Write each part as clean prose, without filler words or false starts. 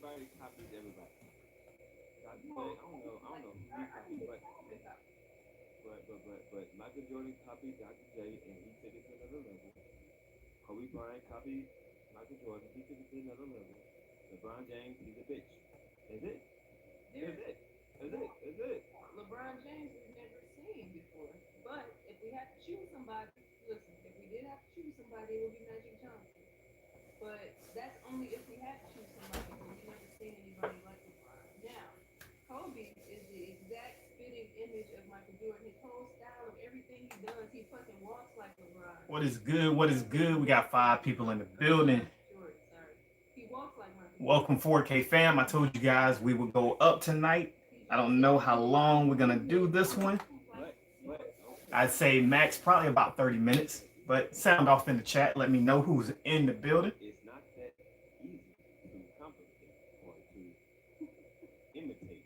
everybody copies everybody. Dr. J, I don't know who he copied, but Michael Jordan copied Dr. J, and he took it to another level. Kobe Bryant copied Michael Jordan, he took it to another level. LeBron James, he's a bitch. That's it. That's it. That's it. That's it. LeBron James we've never seen before. But if we had to choose somebody, listen, if we did have to choose somebody, it would be Magic Johnson. But that's only if we had to choose somebody because we've never seen anybody like LeBron. Now, Kobe is the exact spitting image of Michael Jordan. His whole style of everything he does, he fucking walks like LeBron. What is good? What is good? We got 5 people in the building. Jordan, sorry. He walks like Michael Jordan. Welcome 4K fam. I told you guys we would go up tonight. I don't know how long we're gonna do this one. I'd say max probably about 30 minutes. But sound off in the chat. Let me know who's in the building. It's not that easy to complicate or to imitate,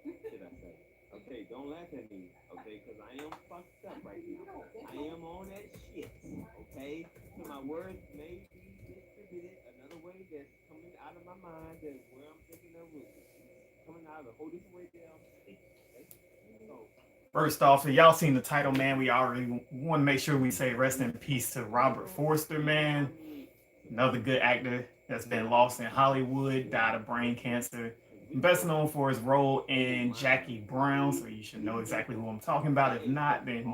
should I say. Okay, don't laugh at me, okay, because I am fucked up right now. I am on that shit, okay? So my words may be distributed another way that's coming out of my mind, that's where I'm thinking of it. Coming out of a whole different way that I'm speaking, okay? So, First off, if y'all seen the title, man, we already want to make sure we say rest in peace to Robert Forster, man. Another good actor that's been lost in Hollywood, died of brain cancer. Best known for his role in Jackie Brown, so you should know exactly who I'm talking about. If not, then,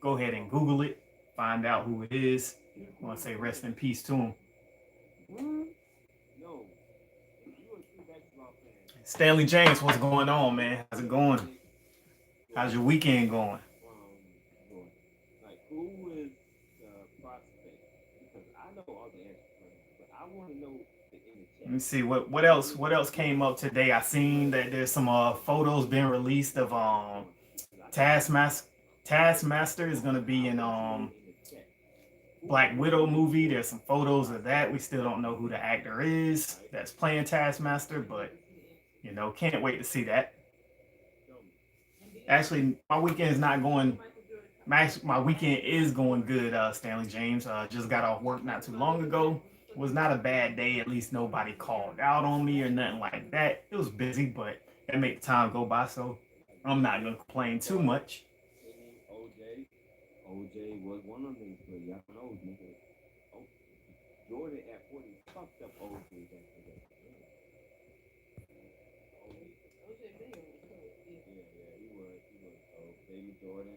go ahead and Google it, find out who it is. I want to say rest in peace to him. no, if you a true basketball fan, Stanley James, what's going on, man? How's it going? How's your weekend going? Jordan, like who is the prospect? Because I know all the answers, right? But I want to know in the Let chat. me see what else came up today. I seen that there's some photos being released of Taskmaster. Taskmaster is gonna be in Black Widow movie. There's some photos of that. We still don't know who the actor is that's playing Taskmaster, but can't wait to see that. Actually, my weekend is not going. My weekend is going good. Stanley James just got off work not too long ago. Was not a bad day. At least nobody called out on me or nothing like that. It was busy, but it made the time go by. So I'm not gonna complain too much. OJ was one of them, but y'all know, nigga. Oh, Jordan at 40 fucked up OJ back today. OJ Mayo was cold. Yeah. Yeah, he was. So, baby Jordan.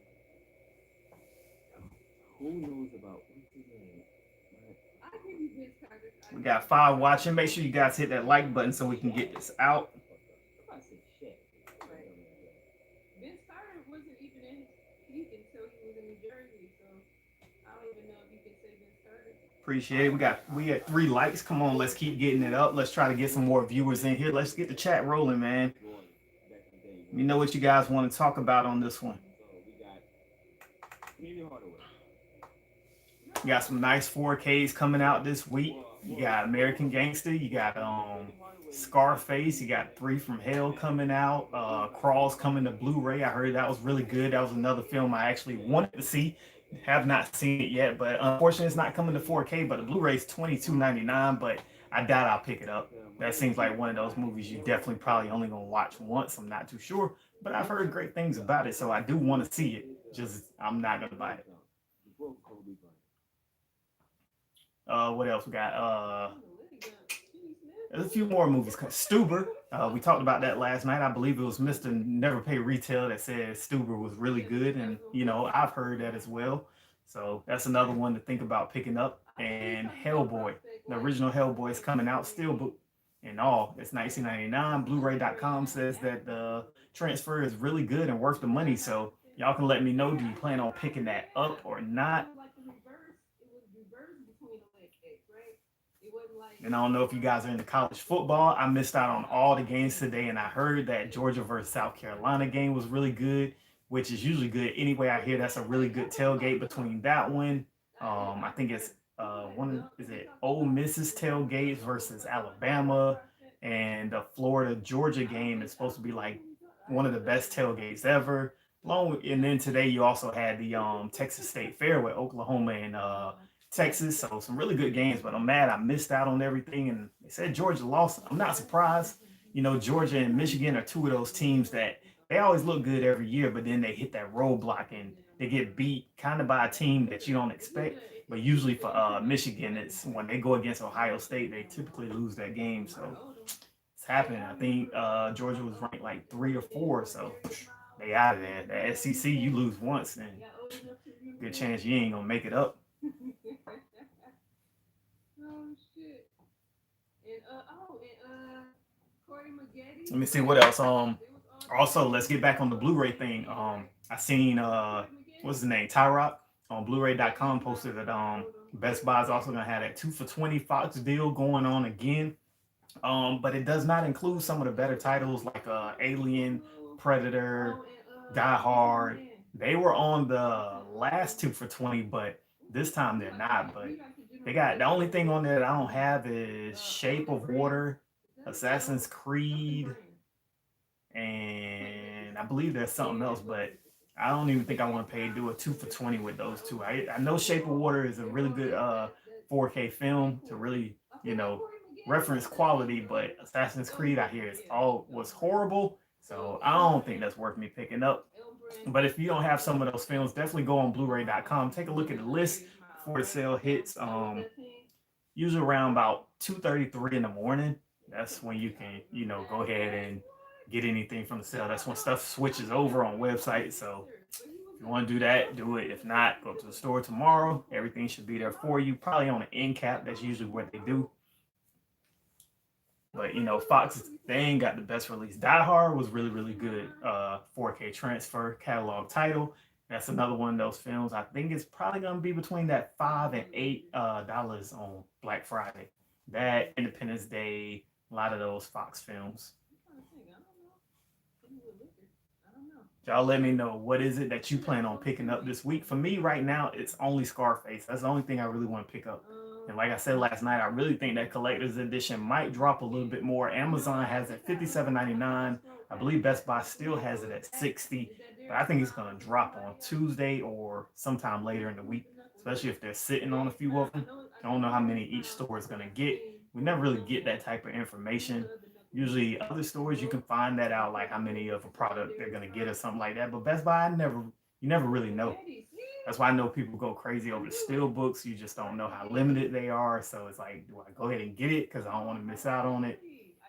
Who knows about what's his name? I give you Vince Carter. We got 5 watching. Make sure you guys hit that like button so we can get this out. I said shit. Right. Vince Carter wasn't even in his peak until he was in New Jersey, so I don't even know if you can say Vince Carter. Appreciate it. We got 3 likes. Come on, let's keep getting it up. Let's try to get some more viewers in here. Let's get the chat rolling, man. You know what you guys want to talk about on this one. So we got Penny Hardaway. You got some nice 4Ks coming out this week. You got American Gangster. You got Scarface. You got 3 from Hell coming out. Crawl's coming to Blu-ray. I heard that was really good. That was another film I actually wanted to see. Have not seen it yet, but unfortunately it's not coming to 4K, but the Blu-ray is $22.99, but I doubt I'll pick it up. That seems like one of those movies you definitely probably only gonna watch once. I'm not too sure, but I've heard great things about it, so I do want to see it. Just I'm not gonna buy it. What else we got? There's a few more movies. Stuber. We talked about that last night. I believe it was Mr. Never Pay Retail that said Stuber was really good, and I've heard that as well. So that's another one to think about picking up. And Hellboy, the original Hellboy is coming out still, in all it's $19.99. Blu-ray.com says that the transfer is really good and worth the money. So y'all can let me know. Do you plan on picking that up or not? And I don't know if you guys are into college football. I missed out on all the games today, and I heard that Georgia versus South Carolina game was really good, which is usually good. Anyway, I hear that's a really good tailgate between that one. I think it's Ole Miss's tailgate versus Alabama, and the Florida Georgia game is supposed to be like one of the best tailgates ever. And then today you also had the Texas State Fair with Oklahoma and Texas. So some really good games, but I'm mad I missed out on everything. And they said Georgia lost. I'm not surprised. You know, Georgia and Michigan are two of those teams that they always look good every year, but then they hit that roadblock and they get beat kind of by a team that you don't expect. But usually for Michigan, it's when they go against Ohio State, they typically lose that game. So it's happening. I think Georgia was ranked like 3 or 4, so they out of there. The SEC, you lose once, and good chance you ain't gonna make it up. Oh shit! Let me see what else. Also, let's get back on the Blu-ray thing. I seen what's his name, Tyrock on Blu-ray.com posted that Best Buy is also gonna have that 2 for $20 Fox deal going on again. But it does not include some of the better titles like Alien, Predator, Die Hard. They were on the last 2 for $20, but this time they're not. But they got the only thing on there that I don't have is Shape of Water, Assassin's Creed, and I believe there's something else, but I don't even think I want to do a 2 for $20 with those two. I know Shape of Water is a really good 4K film to really, you know, reference quality, but Assassin's Creed I hear was horrible, so I don't think that's worth me picking up. But if you don't have some of those films, definitely go on Blu-ray.com. Take a look at the list before the sale hits. Usually around about 2:33 in the morning. That's when you can, you know, go ahead and get anything from the sale. That's when stuff switches over on websites. So if you want to do that, do it. If not, go to the store tomorrow. Everything should be there for you. Probably on an end cap. That's usually what they do. But you know, Fox, they ain't got the best release. Die Hard was really, really good. 4K transfer catalog title. That's another one of those films. I think it's probably gonna be between that $5 and $8 on Black Friday. That Independence Day, a lot of those Fox films. Y'all let me know, what is it that you plan on picking up this week? For me right now, it's only Scarface. That's the only thing I really want to pick up. And like I said last night, I really think that collector's edition might drop a little bit more. Amazon has it at $57.99. I believe Best Buy still has it at $60. But I think it's going to drop on Tuesday or sometime later in the week, especially if they're sitting on a few of them. I don't know how many each store is going to get. We never really get that type of information. Usually other stores, you can find that out, like how many of a product they're going to get or something like that. But Best Buy, you never really know. That's why I know people go crazy over the steel books. You just don't know how limited they are. So it's like, do I go ahead and get it because I don't want to miss out on it?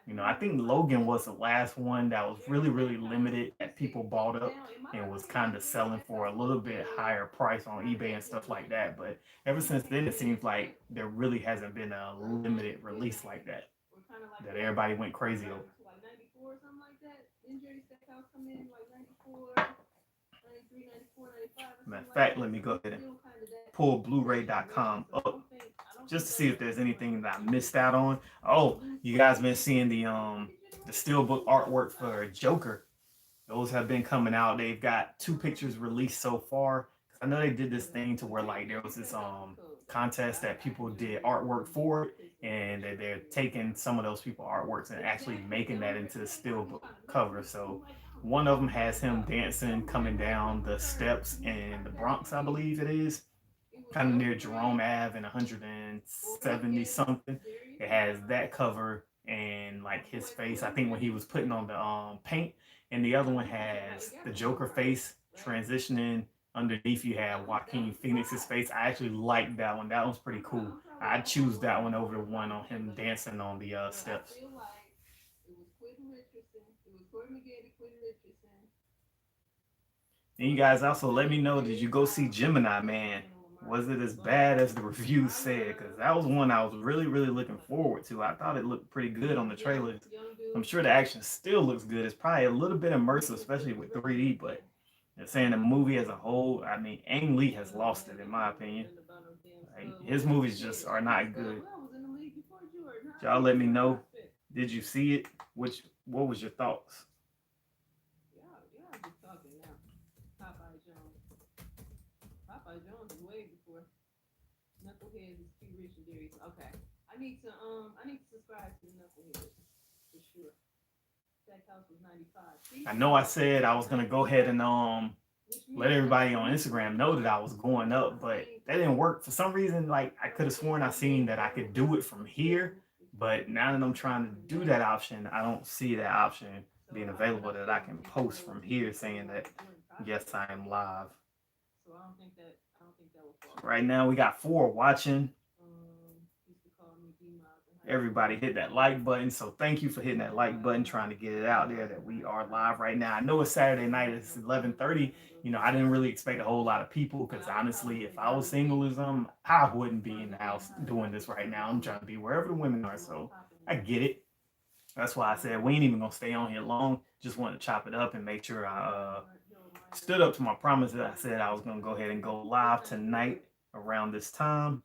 You know, I think Logan was the last one that was really, really limited that people bought up and was kind of selling for a little bit higher price on eBay and stuff like that. But ever since then, it seems like there really hasn't been a limited release like that everybody went crazy over. Matter of fact, let me go ahead and pull Blu-ray.com up just to see if there's anything that I missed out on. Oh, you guys been seeing the steelbook artwork for Joker. Those have been coming out. They've got 2 pictures released so far. I know they did this thing to where like there was this contest that people did artwork for it, and they're taking some of those people artworks and actually making that into the steelbook cover. So one of them has him dancing coming down the steps in the Bronx, I believe it is, kind of near Jerome Ave and 170 something. It has that cover and like his face, I think when he was putting on the paint. And the other one has the Joker face transitioning. Underneath you have Joaquin Phoenix's face. I actually like that one. That one's pretty cool. I'd choose that one over the one on him dancing on the steps. And you guys also let me know, did you go see Gemini Man? Was it as bad as the reviews said? Because that was one I was really, really looking forward to. I thought it looked pretty good on the trailers. I'm sure the action still looks good. It's probably a little bit immersive, especially with 3D, but they're saying the movie as a whole, I mean, Ang Lee has lost it, in my opinion. Like, his movies just are not good. Y'all let me know. Did you see it? What was your thoughts? Popeye Jones is way before Knuckleheads is too rich and dirty. Okay, I need to subscribe to Knuckleheads for sure. That house was 95. I know I said I was gonna go ahead and let everybody on Instagram know that I was going up, but that didn't work for some reason. Like I could have sworn I seen that I could do it from here, but now that I'm trying to do that option, I don't see that option being available that I can post from here saying that yes, I am live. So I don't think that will fall. Right now we got 4 watching. Everybody hit that like button. So thank you for hitting that like button, trying to get it out there that we are live right now. I know it's Saturday night, it's 11:30. You know, I didn't really expect a whole lot of people because honestly, if I was single as I wouldn't be in the house doing this right now. I'm trying to be wherever the women are. So I get it. That's why I said we ain't even gonna stay on here long. Just wanted to chop it up and make sure I stood up to my promise that I said I was gonna go ahead and go live tonight around this time.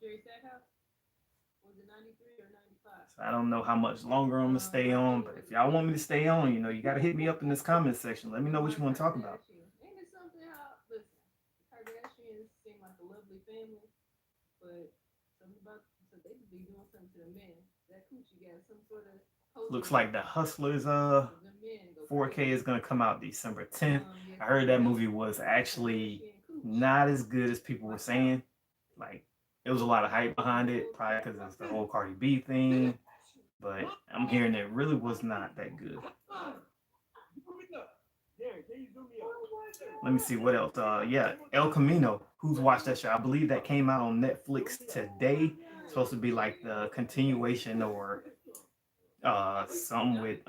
So I don't know how much longer I'm gonna stay on, but if y'all want me to stay on, you know, you gotta hit me up in this comment section. Let me know what you want to talk about. Ain't it something how, listen, Kardashians seem like a lovely family, but something about, so they could be doing something to the men. That coochie got some sort of. Looks like the Hustlers 4K is gonna come out December 10th. I heard that movie was actually not as good as people were saying. Like it was a lot of hype behind it, probably because it's the whole Cardi B thing. But I'm hearing it really was not that good. Let me see what else. Yeah, El Camino. Who's watched that show? I believe that came out on Netflix today. It's supposed to be like the continuation or something with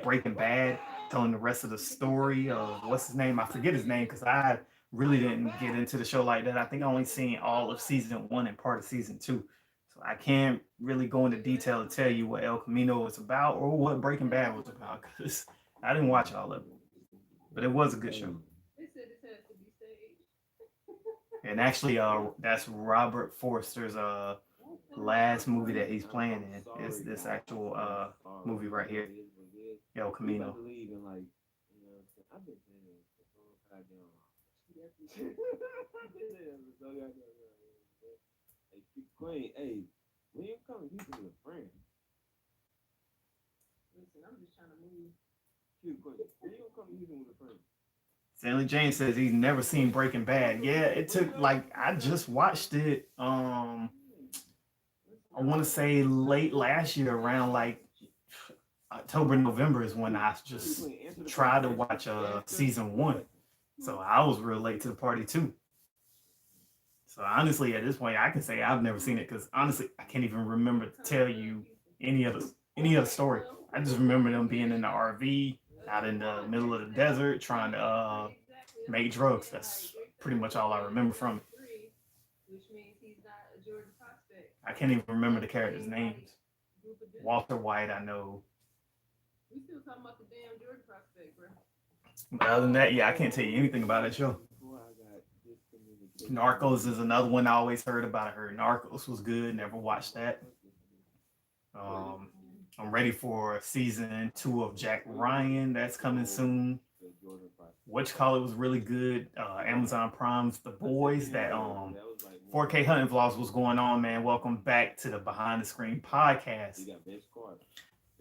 Breaking Bad, telling the rest of the story of what's his name. I forget his name because I really didn't get into the show like that. I think I only seen all of season 1 and part of season 2. So I can't really go into detail to tell you what El Camino was about or what Breaking Bad was about because I didn't watch all of it. But it was a good show. And actually, that's Robert Forster's last movie that he's playing in. Is this actual movie right here, El Camino. Queen, hey, when you come to Houston with a friend. Listen, I'm just trying to move. When you come to Houston with a friend. Stanley James says he's never seen Breaking Bad. Yeah, it took like I just watched it. I want to say late last year, around like October, November is when I just tried to watch season 1. So I was real late to the party too. So honestly, at this point, I can say I've never seen it because honestly, I can't even remember to tell you any other story. I just remember them being in the RV out in the middle of the desert trying to make drugs. That's pretty much all I remember from it. I can't even remember the characters' names. Walter White, I know. We still talking about the damn Jordan prospect, bro. But other than that, yeah, I can't tell you anything about that show. Narcos is another one I always heard about. I heard Narcos was good. Never watched that. I'm ready for season 2 of Jack Ryan. That's coming soon. Whatchamacallit was really good. Amazon Prime's The Boys. That 4K hunting vlogs was going on, man. Welcome back to the Behind the Screen podcast.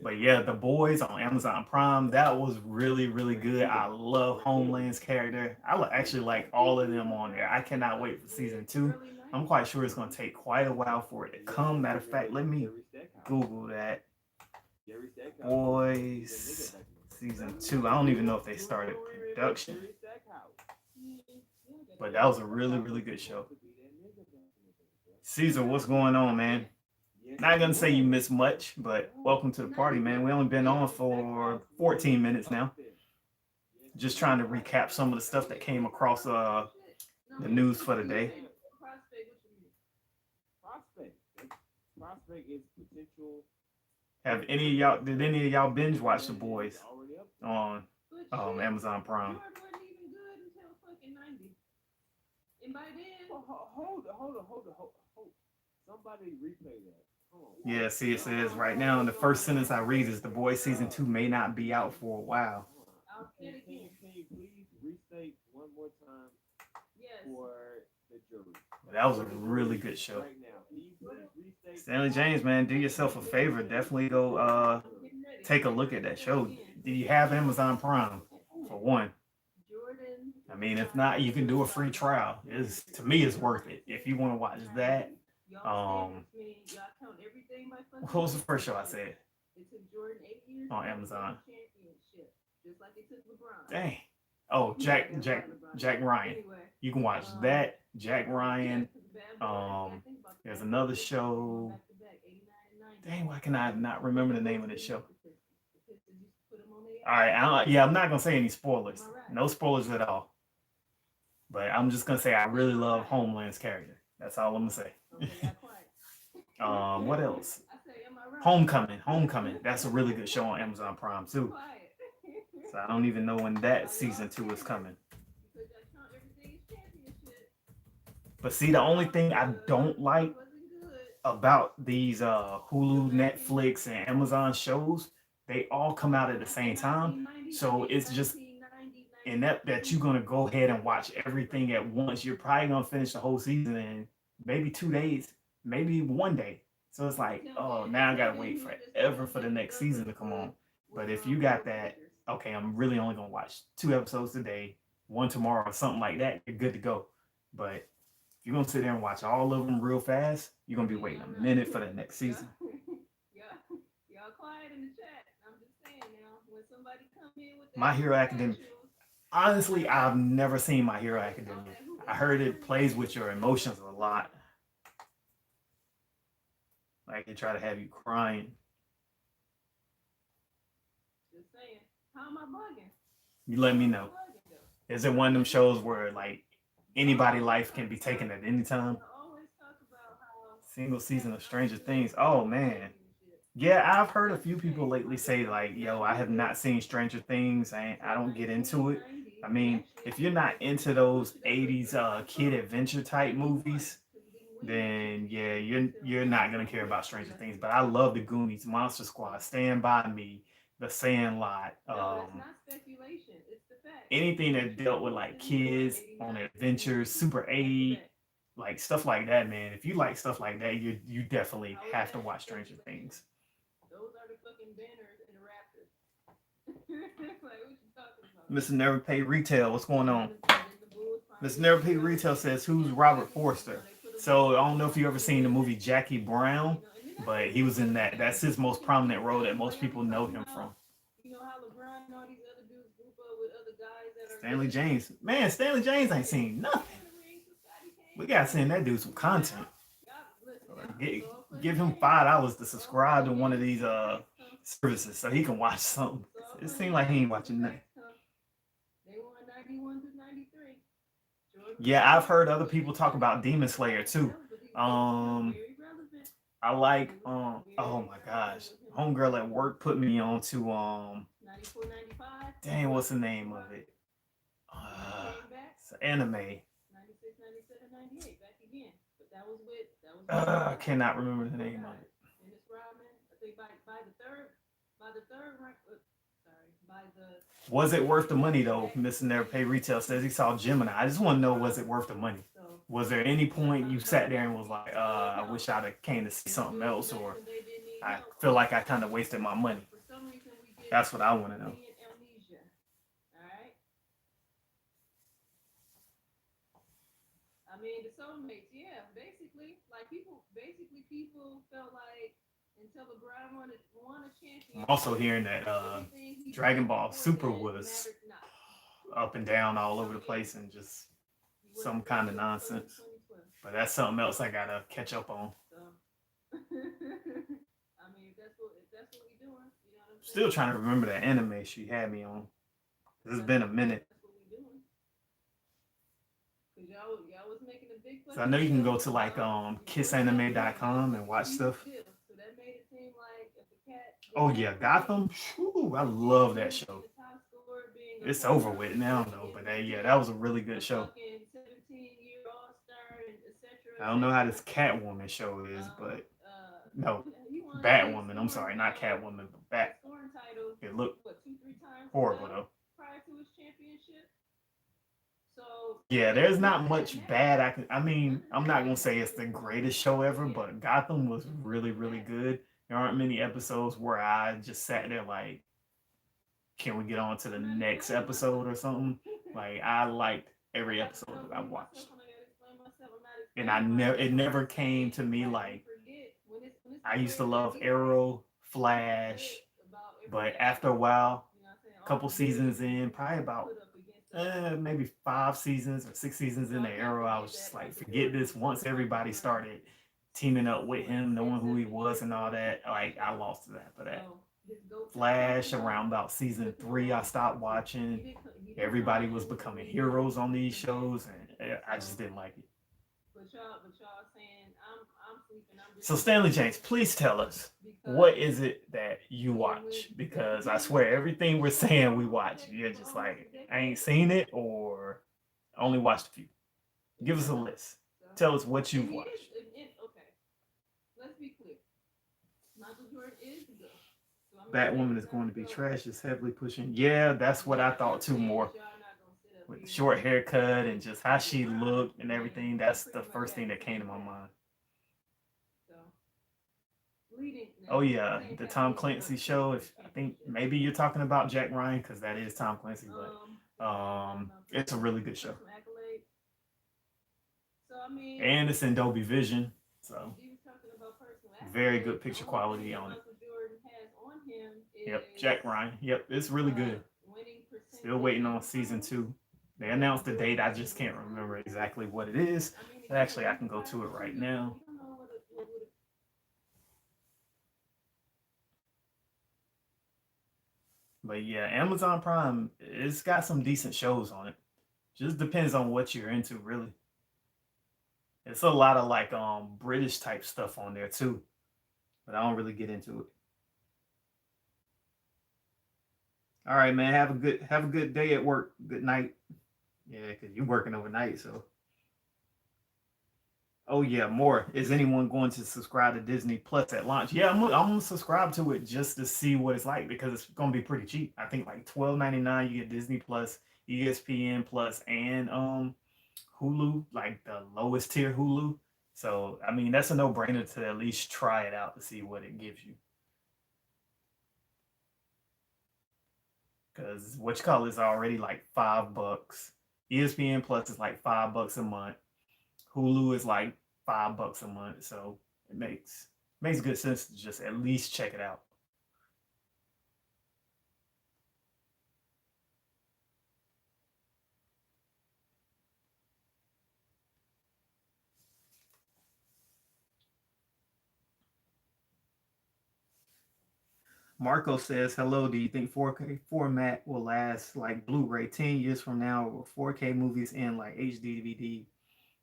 But yeah, The Boys on Amazon Prime, that was really, really good. I love Homeland's character. I actually like all of them on there. I cannot wait for season 2. I'm quite sure it's going to take quite a while for it to come. Matter of fact, let me Google that. Boys season 2. I don't even know if they started production. But that was a really, really good show. Caesar, what's going on, man? Not gonna say you missed much, but welcome to the party, man. We only been on for 14 minutes now. Just trying to recap some of the stuff that came across the news for the day. Prospect is potential. Did any of y'all binge watch The Boys on Amazon Prime? And by then, hold. Somebody replay that. Yeah, see, it says right now in the first sentence I read is The Boys season 2 may not be out for a while. Can you please restate one more time for the jury? That was a really good show. Stanley James, man, do yourself a favor. Definitely go take a look at that show. Do you have Amazon Prime? For one. I mean, if not, you can do a free trial. It's to me, it's worth it if you want to watch that. Um, Y'all count everything by what fucking was the first show I said It took Jordan 8 years on to win Amazon? the championship, just like it took LeBron. Dang. Oh, Jack Ryan. Anyway, You can watch that. Jack Ryan. There's another show. Dang, why can I not remember the name of this show? All right, I'm not gonna say any spoilers. No spoilers at all. But I'm just gonna say I really love Homeland's character. That's all I'm gonna say. What else? Homecoming. That's a really good show on Amazon Prime too. So I don't even know when that season 2 is coming. But see, the only thing I don't like about these Hulu, Netflix, and Amazon shows, they all come out at the same time. So it's just inept that you're gonna go ahead and watch everything at once. You're probably gonna finish the whole season in maybe 2 days, maybe 1 day. So it's like, oh, now I gotta wait forever for the next season to come on. But if you got that, okay, I'm really only gonna watch 2 episodes today, 1 tomorrow, or something like that, you're good to go. But if you're gonna sit there and watch all of them real fast, you're gonna be waiting a minute for the next season. Y'all quiet in the chat. I'm just saying now, when somebody come in with My Hero Academia. Honestly, I've never seen My Hero Academia. I heard it plays with your emotions a lot. Like they try to have you crying. Just saying. How am I bugging? You let me know. Is it one of them shows where like anybody's life can be taken at any time? Single season of Stranger Things. Oh man. Yeah, I've heard a few people lately say like, yo, I have not seen Stranger Things. I don't get into it. I mean, if you're not into those 80s kid adventure type movies, then yeah, you're not gonna care about Stranger Things. But I love the Goonies, Monster Squad, Stand By Me, The Sandlot, anything that dealt with like kids on adventures, Super 8, like stuff like that, man. If you like stuff like that, you definitely have to watch Stranger Things. Those are the fucking banners and the Raptors. Like, what you talking about? Mr. Never Pay Retail, what's going on? Mr. Never Pay Retail says, who's Robert Forster? So I don't know if you ever seen the movie Jackie Brown, but he was in that. That's his most prominent role that most people know him from. You know how LeBron and all these other dudes group up with other guys that are Stanley James. Man, Stanley James ain't seen nothing. We gotta send that dude some content. Give him $5 to subscribe to one of these services so he can watch something. It seems like he ain't watching nothing. They won 91 to 93. Yeah, I've heard other people talk about Demon Slayer too. I like oh my gosh, homegirl at work put me on to dang, what's the name of it? It's an anime. 96, 97, 98, back again. But that was with I cannot remember the name of it. Dennis Rodman. I think by the third rank. Was it worth the money though? Mr. Never Pay Retail says he saw Gemini. I just want to know, was it worth the money? Was there any point you sat there and was like, I wish I'd have came to see something else, or I feel like I kind of wasted my money? That's what I want to know. I mean, the soulmates, yeah, basically, like people felt like until LeBron won a championship. I'm also hearing that Dragon Ball Super was up and down all over the place and just some kind of nonsense. But that's something else I gotta catch up on. I mean, if that's what we doing, you know what I'm saying? Still trying to remember that anime she had me on. It's been a minute. Y'all was making a big so I know you can go to like kissanime.com and watch stuff. So that made it seem like if the cat. Oh yeah, Gotham. Whew, I love that show. It's over with now though, but yeah, that was a really good show. I don't know how this Catwoman show is, but no, Batwoman. I'm sorry, not Catwoman, but Bat. It looked horrible though. Yeah, there's not much bad. I mean, I'm not gonna say it's the greatest show ever, but Gotham was really, really good. There aren't many episodes where I just sat there like, can we get on to the next episode or something? Like I liked every episode that I watched, and it never came to me like I used to love Arrow, Flash, but after a while, a couple seasons in, probably about maybe 5 seasons or 6 seasons in the Arrow, I was just like, forget this. Once everybody started teaming up with him, knowing who he was and all that, like I lost it after that. Flash around about season 3, I stopped watching. Everybody was becoming heroes on these shows, and I just didn't like it. But y'all saying I'm sleeping. So Stanley James, please tell us, what is it that you watch? Because I swear everything we're saying we watch, you're just like, I ain't seen it or only watched a few. Give us a list. Tell us what you've watched. Okay, let's be clear. Michael Jordan is good. Batwoman is going to be trash. Is heavily pushing. Yeah, that's what I thought too. More with the short haircut and just how she looked and everything. That's the first thing that came to my mind. Oh yeah, the Tom Clancy show. If I think maybe you're talking about Jack Ryan because that is Tom Clancy, but it's a really good show. And it's in Dolby Vision, so very good picture quality on it. Yep, Jack Ryan. Yep, it's really good. Still waiting on season 2. They announced the date. I just can't remember exactly what it is. But actually, I can go to it right now. But yeah, Amazon Prime, it's got some decent shows on it. Just depends on what you're into, really. It's a lot of like British type stuff on there too. But I don't really get into it. All right, man. Have a good day at work. Good night. Yeah, because you're working overnight, so. Oh yeah, more. Is anyone going to subscribe to Disney Plus at launch? Yeah, I'm gonna subscribe to it just to see what it's like because it's gonna be pretty cheap. I think like $12.99 you get Disney Plus, ESPN Plus, and Hulu, like the lowest tier Hulu. So I mean that's a no-brainer to at least try it out to see what it gives you. Because what you call is already like $5. ESPN Plus is like $5 a month. Hulu is like $5 a month, so it makes good sense to just at least check it out. Marco says, hello, do you think 4K format will last like Blu-ray 10 years from now, or 4K movies in like HD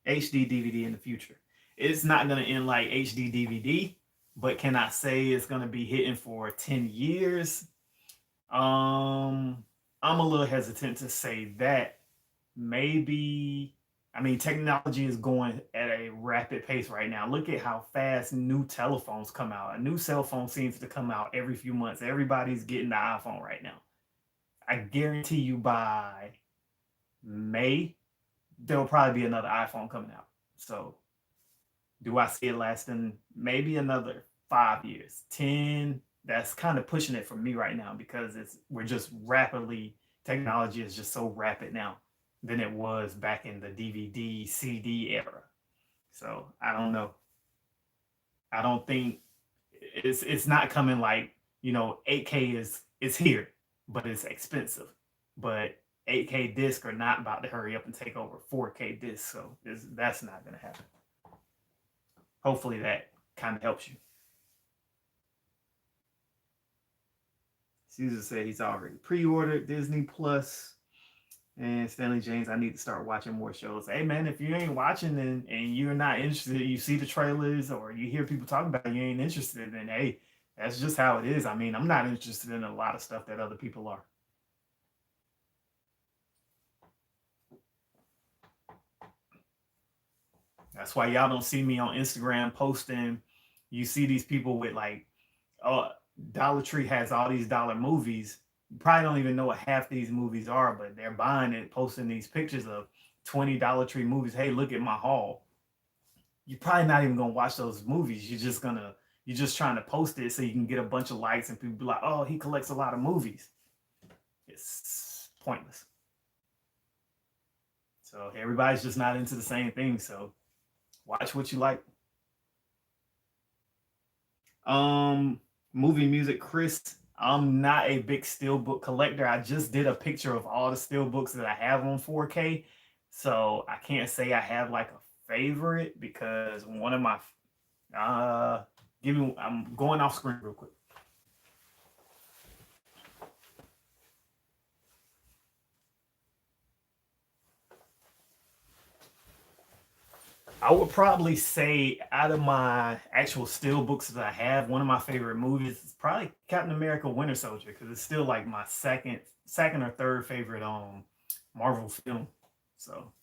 DVD in the future? It's not going to end like HD DVD, but can I say it's going to be hitting for 10 years? I'm a little hesitant to say that. Maybe, I mean, technology is going at a rapid pace right now. Look at how fast new telephones come out. A new cell phone seems to come out every few months. Everybody's getting the iPhone right now. I guarantee you by May, there'll probably be another iPhone coming out. So do I see it lasting maybe another 5 years, 10? That's kind of pushing it for me right now because we're just rapidly, technology is just so rapid now than it was back in the DVD, CD era. So I don't know. I don't think it's not coming like, 8K is here, but it's expensive. But 8K discs are not about to hurry up and take over 4K discs, so that's not going to happen. Hopefully that kind of helps you. Caesar said he's already pre-ordered Disney Plus. And Stanley James, I need to start watching more shows. Hey man, if you ain't watching and you're not interested, you see the trailers or you hear people talking about it, you ain't interested, then hey, that's just how it is. I mean, I'm not interested in a lot of stuff that other people are. That's why y'all don't see me on Instagram posting. You see these people with like, oh, Dollar Tree has all these dollar movies. You probably don't even know what half these movies are, but they're buying it, posting these pictures of 20 Dollar Tree movies. Hey, look at my haul. You're probably not even gonna watch those movies. You're just trying to post it so you can get a bunch of likes and people be like, oh, he collects a lot of movies. It's pointless. So everybody's just not into the same thing. So watch what you like. Movie music, Chris. I'm not a big steelbook collector. I just did a picture of all the steelbooks that I have on 4K. So I can't say I have like a favorite because one of my I'm going off screen real quick. I would probably say out of my actual steel books that I have, one of my favorite movies is probably Captain America: Winter Soldier because it's still like my second or third favorite Marvel film. So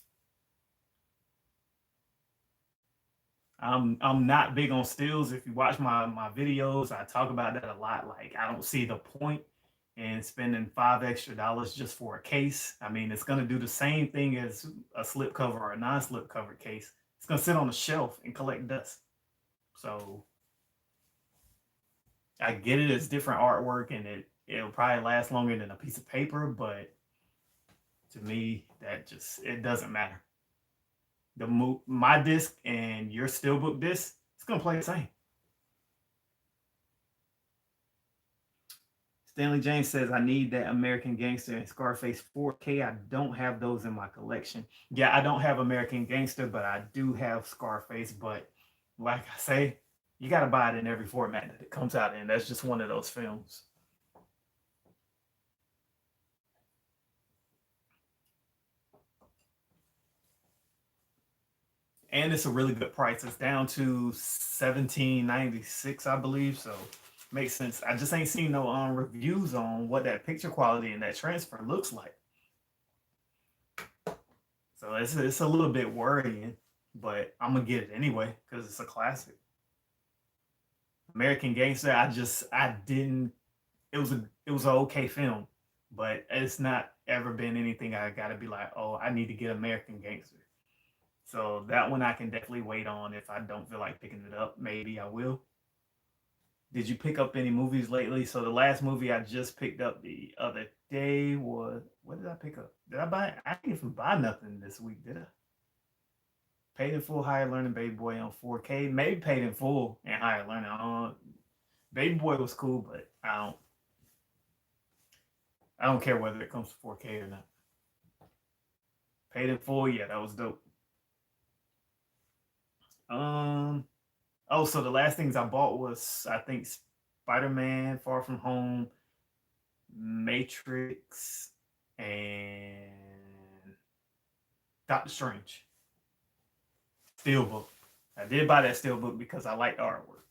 I'm not big on steals. If you watch my videos, I talk about that a lot. Like I don't see the point in spending $5 extra just for a case. I mean, it's gonna do the same thing as a slipcover or a non-slip cover case. It's gonna sit on the shelf and collect dust. So I get it, it's different artwork and it'll probably last longer than a piece of paper, but to me, that just it doesn't matter. My disc and your steelbook disc, it's gonna play the same. Stanley James says, I need that American Gangster and Scarface 4K. I don't have those in my collection. Yeah, I don't have American Gangster, but I do have Scarface. But like I say, you got to buy it in every format that it comes out in. That's just one of those films. And it's a really good price. It's down to $17.96, I believe. So makes sense. I just ain't seen no reviews on what that picture quality and that transfer looks like. So it's a little bit worrying, but I'm gonna get it anyway because it's a classic. American Gangster, I didn't. It was an okay film, but it's not ever been anything I gotta be like, oh, I need to get American Gangster. So that one I can definitely wait on if I don't feel like picking it up. Maybe I will. Did you pick up any movies lately? So the last movie I just picked up the other day was, what did I pick up? Did I buy? I didn't even buy nothing this week, did I? Paid in Full, Higher Learning, Baby Boy on 4K. Maybe Paid in Full and Higher Learning. Baby Boy was cool, but I don't care whether it comes to 4K or not. Paid in Full, yeah, that was dope. So the last things I bought was, I think, Spider-Man, Far From Home, Matrix, and Doctor Strange. Steelbook. I did buy that steelbook because I like the artwork.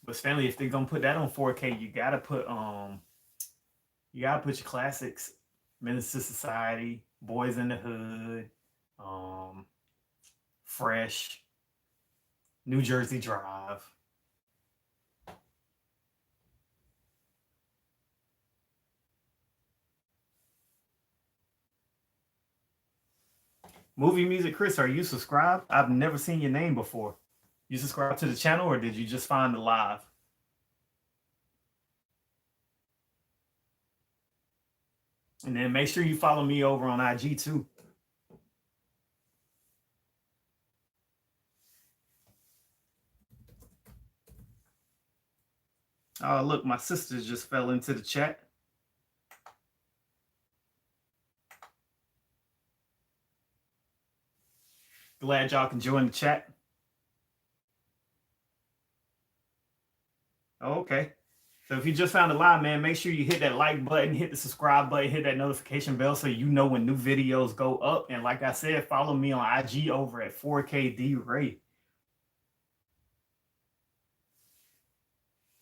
But Stanley, if they're gonna put that on 4K, you gotta put your classics, Menace to Society, Boys in the Hood, Fresh, New Jersey Drive. Movie Music Chris, are you subscribed? I've never seen your name before. You subscribed to the channel or did you just find the live? And then make sure you follow me over on IG too. Oh, look, my sisters just fell into the chat. Glad y'all can join the chat. Oh, okay. So if you just found the live, man, make sure you hit that like button, hit the subscribe button, hit that notification bell so you know when new videos go up. And like I said, follow me on IG over at 4KD Ray.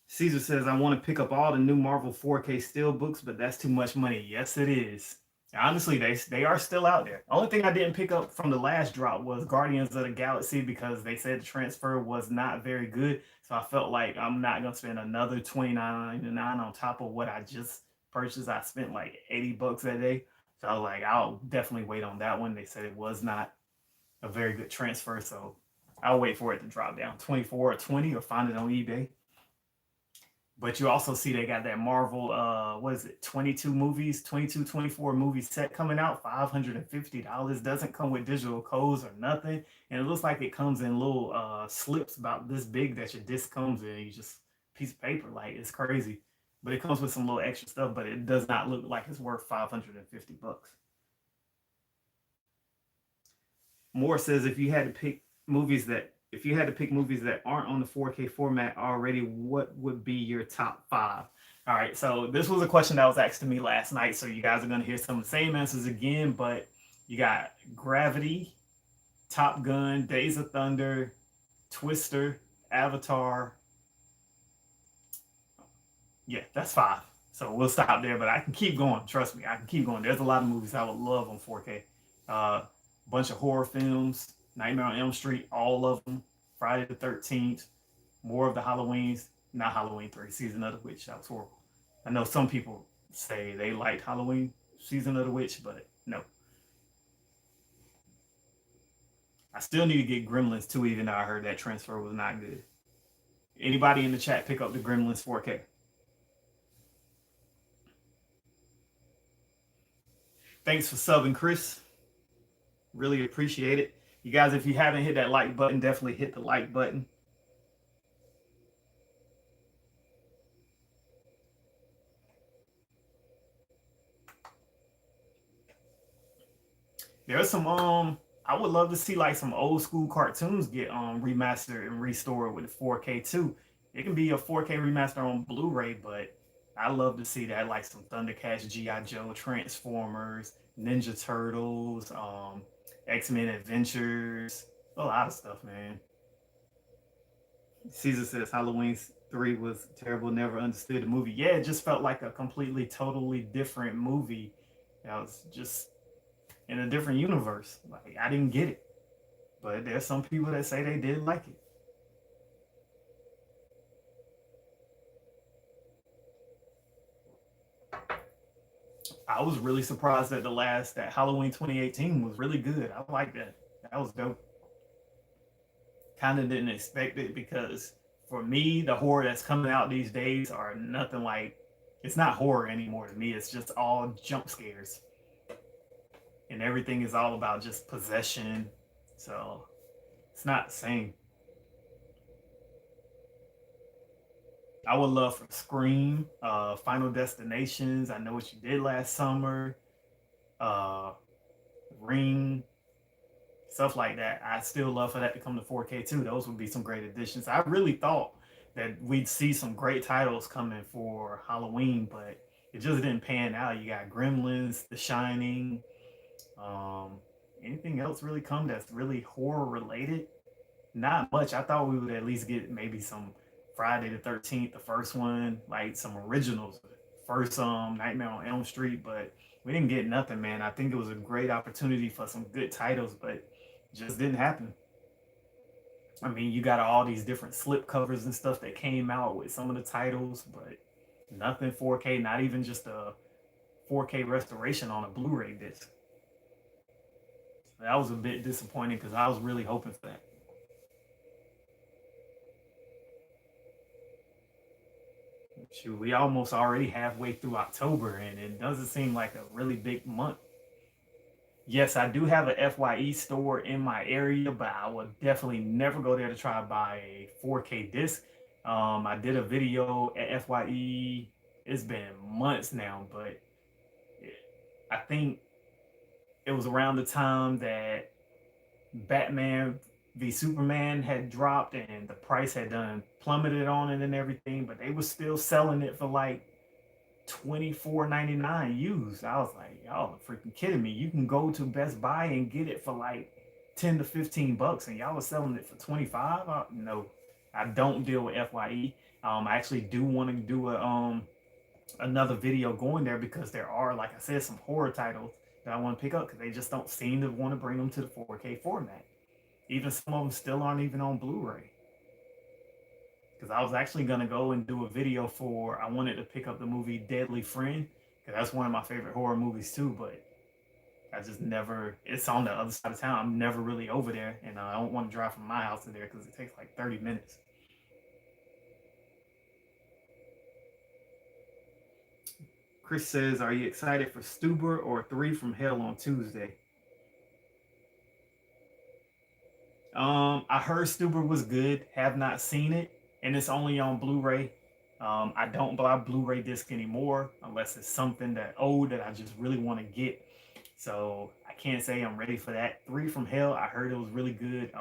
Caesar says, I want to pick up all the new Marvel 4K steelbooks, but that's too much money. Yes, it is. Honestly, they are still out there. Only thing I didn't pick up from the last drop was Guardians of the Galaxy because they said the transfer was not very good. So I felt like I'm not going to spend another $29.99 on top of what I just purchased. I spent like $80 that day. So I was like, I'll definitely wait on that one. They said it was not a very good transfer. So I'll wait for it to drop down 24 or 20 or find it on eBay. But you also see they got that Marvel, what is it, 24 movie set coming out, $550. Doesn't come with digital codes or nothing. And it looks like it comes in little slips about this big that your disc comes in. You just piece of paper, like it's crazy. But it comes with some little extra stuff, but it does not look like it's worth $550. Moore says if you had to pick movies that aren't on the 4K format already, what would be your top 5? All right, so this was a question that was asked to me last night, so you guys are going to hear some of the same answers again, but you got Gravity, Top Gun, Days of Thunder, Twister, Avatar. Yeah, that's 5. So we'll stop there, but I can keep going. Trust me, I can keep going. There's a lot of movies I would love on 4K. Bunch of horror films, Nightmare on Elm Street, all of them. Friday the 13th, more of the Halloweens. Not Halloween 3, Season of the Witch. That was horrible. I know some people say they liked Halloween, Season of the Witch, but no. I still need to get Gremlins too, even though I heard that transfer was not good. Anybody in the chat pick up the Gremlins 4K? Thanks for subbing, Chris. Really appreciate it. You guys, if you haven't hit that like button, definitely hit the like button. There's some I would love to see like some old school cartoons get remastered and restored with 4K too. It can be a 4K remaster on Blu-ray, but I love to see that, like some Thundercats, G.I. Joe, Transformers, Ninja Turtles, X-Men Adventures, a lot of stuff, man. Caesar says Halloween 3 was terrible, never understood the movie. Yeah, it just felt like a completely, totally different movie. That was just in a different universe. Like, I didn't get it. But there's some people that say they did like it. I was really surprised that that Halloween 2018 was really good. I like that. That was dope. Kind of didn't expect it because for me, the horror that's coming out these days are nothing like, it's not horror anymore to me. It's just all jump scares. And everything is all about just possession. So it's not the same. I would love for Scream, Final Destinations, I Know What You Did Last Summer, uh, Ring, stuff like that. I still love for that to come to 4K too. Those would be some great additions. I really thought that we'd see some great titles coming for Halloween, but it just didn't pan out. You got Gremlins, The Shining, um, anything else really come that's really horror related? Not much. I thought we would at least get maybe some Friday the 13th, the first one, like some originals. First Nightmare on Elm Street, but we didn't get nothing, man. I think it was a great opportunity for some good titles, but it just didn't happen. I mean, you got all these different slip covers and stuff that came out with some of the titles, but nothing 4K, not even just a 4K restoration on a Blu-ray disc. That was a bit disappointing because I was really hoping for that. Shoot, we almost already halfway through October, and it doesn't seem like a really big month. Yes, I do have a FYE store in my area, but I would definitely never go there to try to buy a 4K disc. I did a video at FYE. It's been months now, but I think it was around the time that Batman v Superman had dropped and the price had done plummeted on it and everything, but they were still selling it for like $24.99 used. I was like, y'all are freaking kidding me. You can go to Best Buy and get it for like 10 to 15 bucks and y'all are selling it for 25. No, I don't deal with FYE. I actually do want to do another video going there because there are, like I said, some horror titles that I want to pick up because they just don't seem to want to bring them to the 4K format. Even some of them still aren't even on Blu-ray. Because I was actually going to go and do a video I wanted to pick up the movie Deadly Friend, because that's one of my favorite horror movies too, but I just never, it's on the other side of town. I'm never really over there, and I don't want to drive from my house to there because it takes like 30 minutes. Chris says, "Are you excited for Stuber or Three from Hell on Tuesday?" I heard Stuber was good. Have not seen it, and it's only on Blu-ray. I don't buy Blu-ray disc anymore unless it's something that old that I just really want to get. So I can't say I'm ready for that. Three from Hell, I heard it was really good.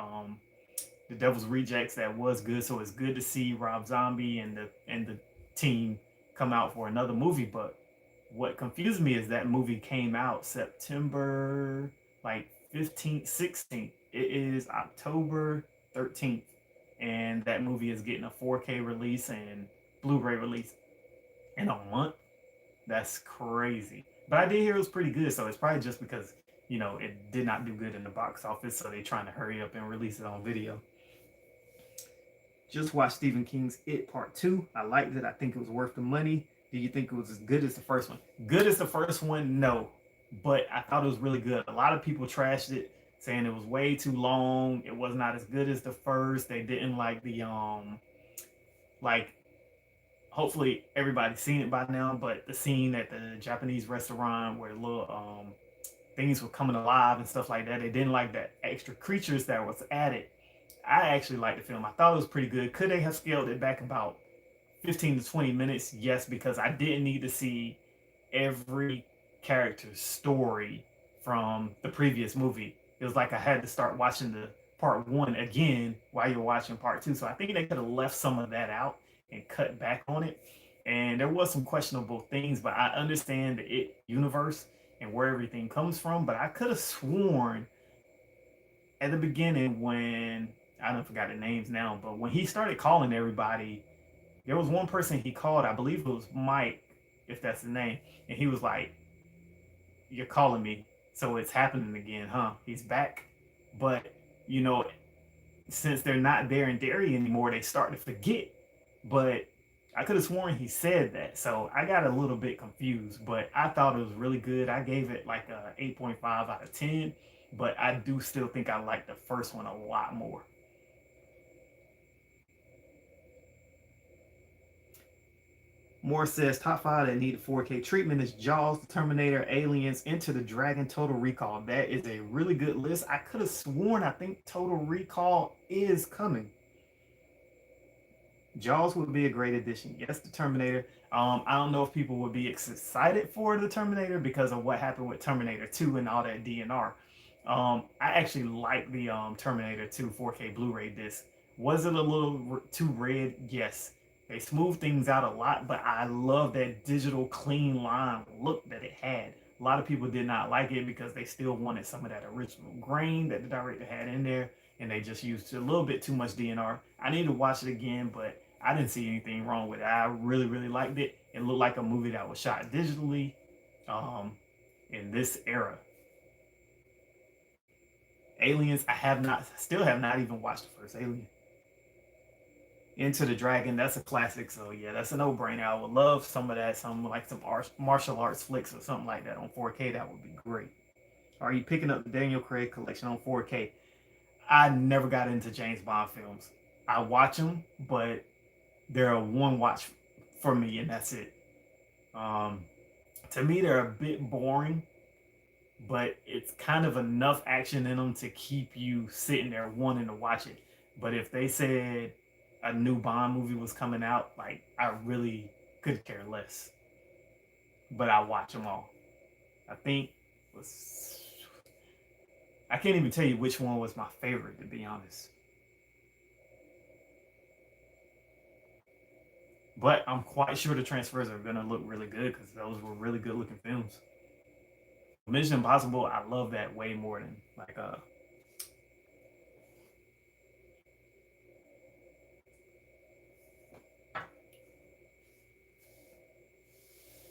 The Devil's Rejects, that was good. So it's good to see Rob Zombie and the team come out for another movie. But what confused me is that movie came out September like 15th, 16th. It is October 13th. And that movie is getting a 4K release and Blu-ray release in a month. That's crazy. But I did hear it was pretty good, so it's probably just because, it did not do good in the box office, so they're trying to hurry up and release it on video. Just watched Stephen King's It Part 2. I liked it. I think it was worth the money. Do you think it was as good as the first one? Good as the first one? No. But I thought it was really good. A lot of people trashed it, saying it was way too long. It was not as good as the first. They didn't like the like hopefully everybody's seen it by now, but the scene at the Japanese restaurant where little things were coming alive and stuff like that, they didn't like the extra creatures that was added. I actually liked the film. I thought it was pretty good. Could they have scaled it back about 15 to 20 minutes? Yes, because I didn't need to see every character's story from the previous movie. It was like I had to start watching the part one again while you're watching part two. So I think they could have left some of that out and cut back on it. And there was some questionable things, but I understand the It universe and where everything comes from. But I could have sworn at the beginning when I don't forgot the names now, but when he started calling everybody, there was one person he called, I believe it was Mike, if that's the name, and he was like, "You're calling me, so it's happening again, huh?" He's back, but you know, since they're not there in Derry anymore, they start to forget. But I could have sworn he said that, so I got a little bit confused. But I thought it was really good. I gave it like a 8.5 out of 10, but I do still think I like the first one a lot more. Moore says top five that need 4K treatment is Jaws, The Terminator, Aliens, Enter the Dragon, Total Recall. That is a really good list. I could have sworn I think Total Recall is coming. Jaws would be a great addition. Yes, The Terminator. I don't know if people would be excited for The Terminator because of what happened with Terminator 2 and all that DNR. I actually like the Terminator 2 4K Blu-ray disc. Was it a little too red? Yes. They smoothed things out a lot, but I love that digital clean line look that it had. A lot of people did not like it because they still wanted some of that original grain that the director had in there, and they just used a little bit too much DNR. I need to watch it again, but I didn't see anything wrong with it. I really, really liked it. It looked like a movie that was shot digitally in this era. Aliens, still have not even watched the first Alien. Into the Dragon, that's a classic, so yeah, that's a no-brainer. I would love some of that, some martial arts flicks or something like that on 4K. That would be great. Are you picking up the Daniel Craig collection on 4K? I never got into James Bond films. I watch them, but they're a one watch for me, and that's it. To me, they're a bit boring, but it's kind of enough action in them to keep you sitting there wanting to watch it. But if they said a new Bond movie was coming out, like I really could care less. But I watch them all. I think I can't even tell you which one was my favorite, to be honest. But I'm quite sure the transfers are gonna look really good because those were really good looking films. Mission Impossible, I love that way more than like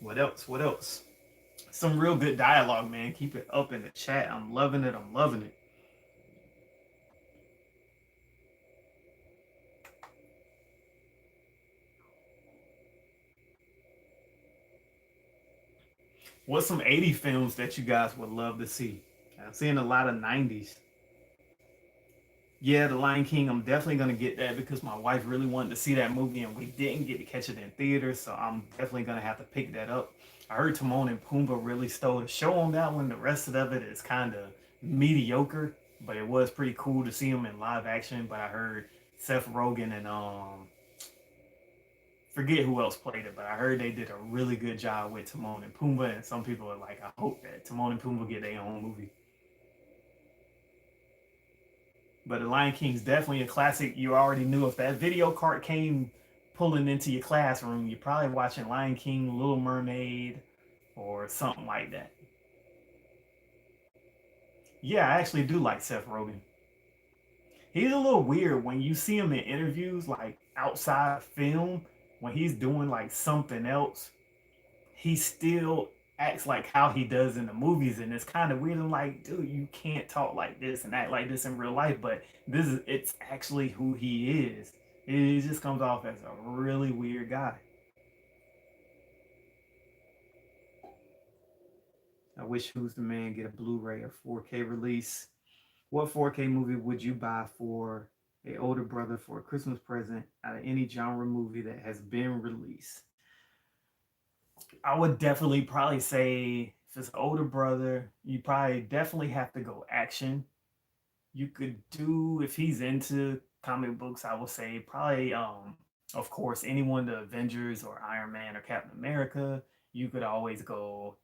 what else? What else? Some real good dialogue, man. Keep it up in the chat. I'm loving it. I'm loving it. What's some 80 films that you guys would love to see? I'm seeing a lot of 90s. Yeah, The Lion King. I'm definitely gonna get that because my wife really wanted to see that movie and we didn't get to catch it in theaters, so I'm definitely gonna have to pick that up. I heard Timon and Pumbaa really stole the show on that one. The rest of it is kind of mediocre, but it was pretty cool to see them in live action. But I heard Seth Rogen and forget who else played it, but I heard they did a really good job with Timon and Pumbaa. And some people are like, I hope that Timon and Pumbaa get their own movie. But The Lion King's definitely a classic. You already knew if that video cart came pulling into your classroom, you're probably watching Lion King, Little Mermaid, or something like that. Yeah, I actually do like Seth Rogen. He's a little weird when you see him in interviews, like outside film, when he's doing like something else, he still acts like how he does in the movies, and it's kind of weird. I'm like, dude, you can't talk like this and act like this in real life, but it's actually who he is. It just comes off as a really weird guy. I wish Who's the Man get a Blu-ray or 4K release. What 4K movie would you buy for a older brother for a Christmas present out of any genre movie that has been released? I would definitely probably say if it's an older brother, you probably definitely have to go action. You could do if he's into comic books, I would say probably of course anyone the Avengers or Iron Man or Captain America. You could always go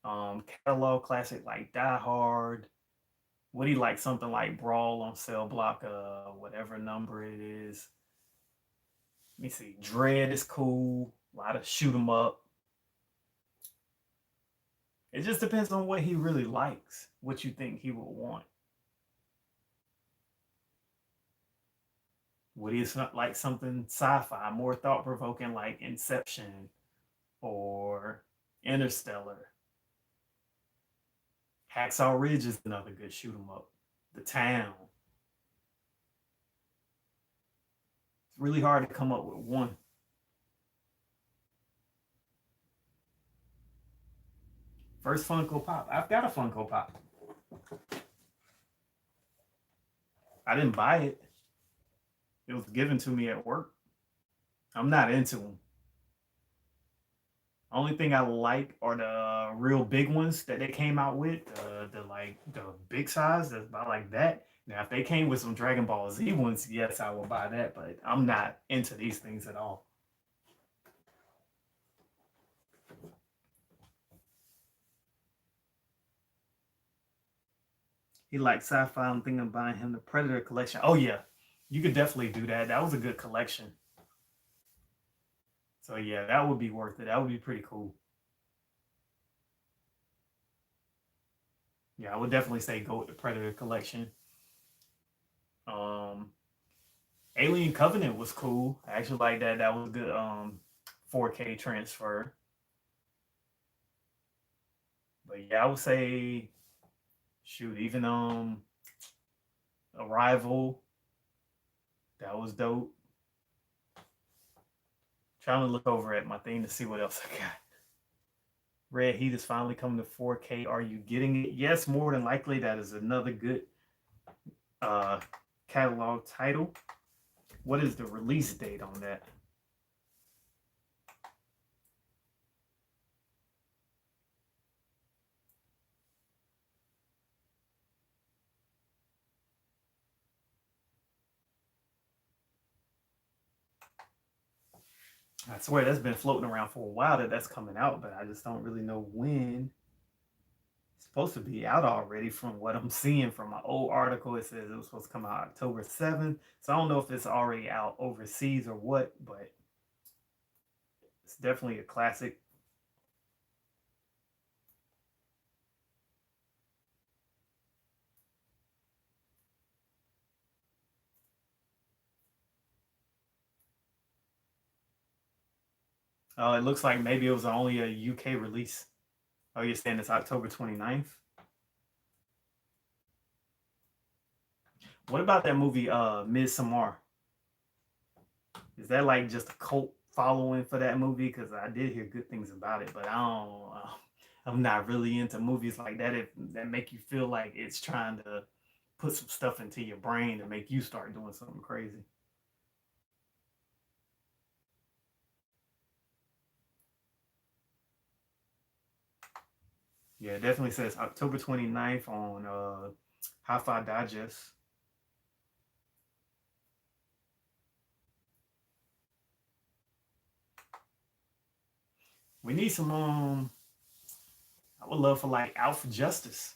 catalog classic like Die Hard. Would he like something like Brawl on Cell Block, whatever number it is? Let me see. Dread is cool. A lot of shoot 'em up. It just depends on what he really likes, what you think he will want. Would he like something sci-fi, more thought-provoking like Inception or Interstellar? Hacksaw Ridge is another good shoot 'em up. The Town. It's really hard to come up with one. First Funko Pop. I've got a Funko Pop. I didn't buy it. It was given to me at work. I'm not into them. Only thing I like are the real big ones that they came out with. The big size that's about like that. Now, if they came with some Dragon Ball Z ones, yes, I will buy that. But I'm not into these things at all. He likes sci-fi. I'm thinking of buying him the Predator collection. Oh yeah, you could definitely do that. That was a good collection. So yeah, that would be worth it. That would be pretty cool. Yeah, I would definitely say go with the Predator collection. Um, Alien Covenant was cool. I actually like that. That was a good 4K transfer. But yeah, I would say shoot, even Arrival, that was dope. Trying to look over at my thing to see what else I got. Red Heat is finally coming to 4K. Are you getting it? Yes, more than likely. That is another good catalog title. What is the release date on that? I swear that's been floating around for a while that's coming out, but I just don't really know when. It's supposed to be out already from what I'm seeing from my old article. It says it was supposed to come out October 7th. So I don't know if it's already out overseas or what, but it's definitely a classic. It looks like maybe it was only a UK release. Oh, you're saying it's October 29th? What about that movie, Midsommar? Is that like just a cult following for that movie? Because I did hear good things about it, but I don't. I'm not really into movies like that that make you feel like it's trying to put some stuff into your brain to make you start doing something crazy. Yeah, it definitely says October 29th on Hi-Fi Digest. We need some I would love for like Out for Justice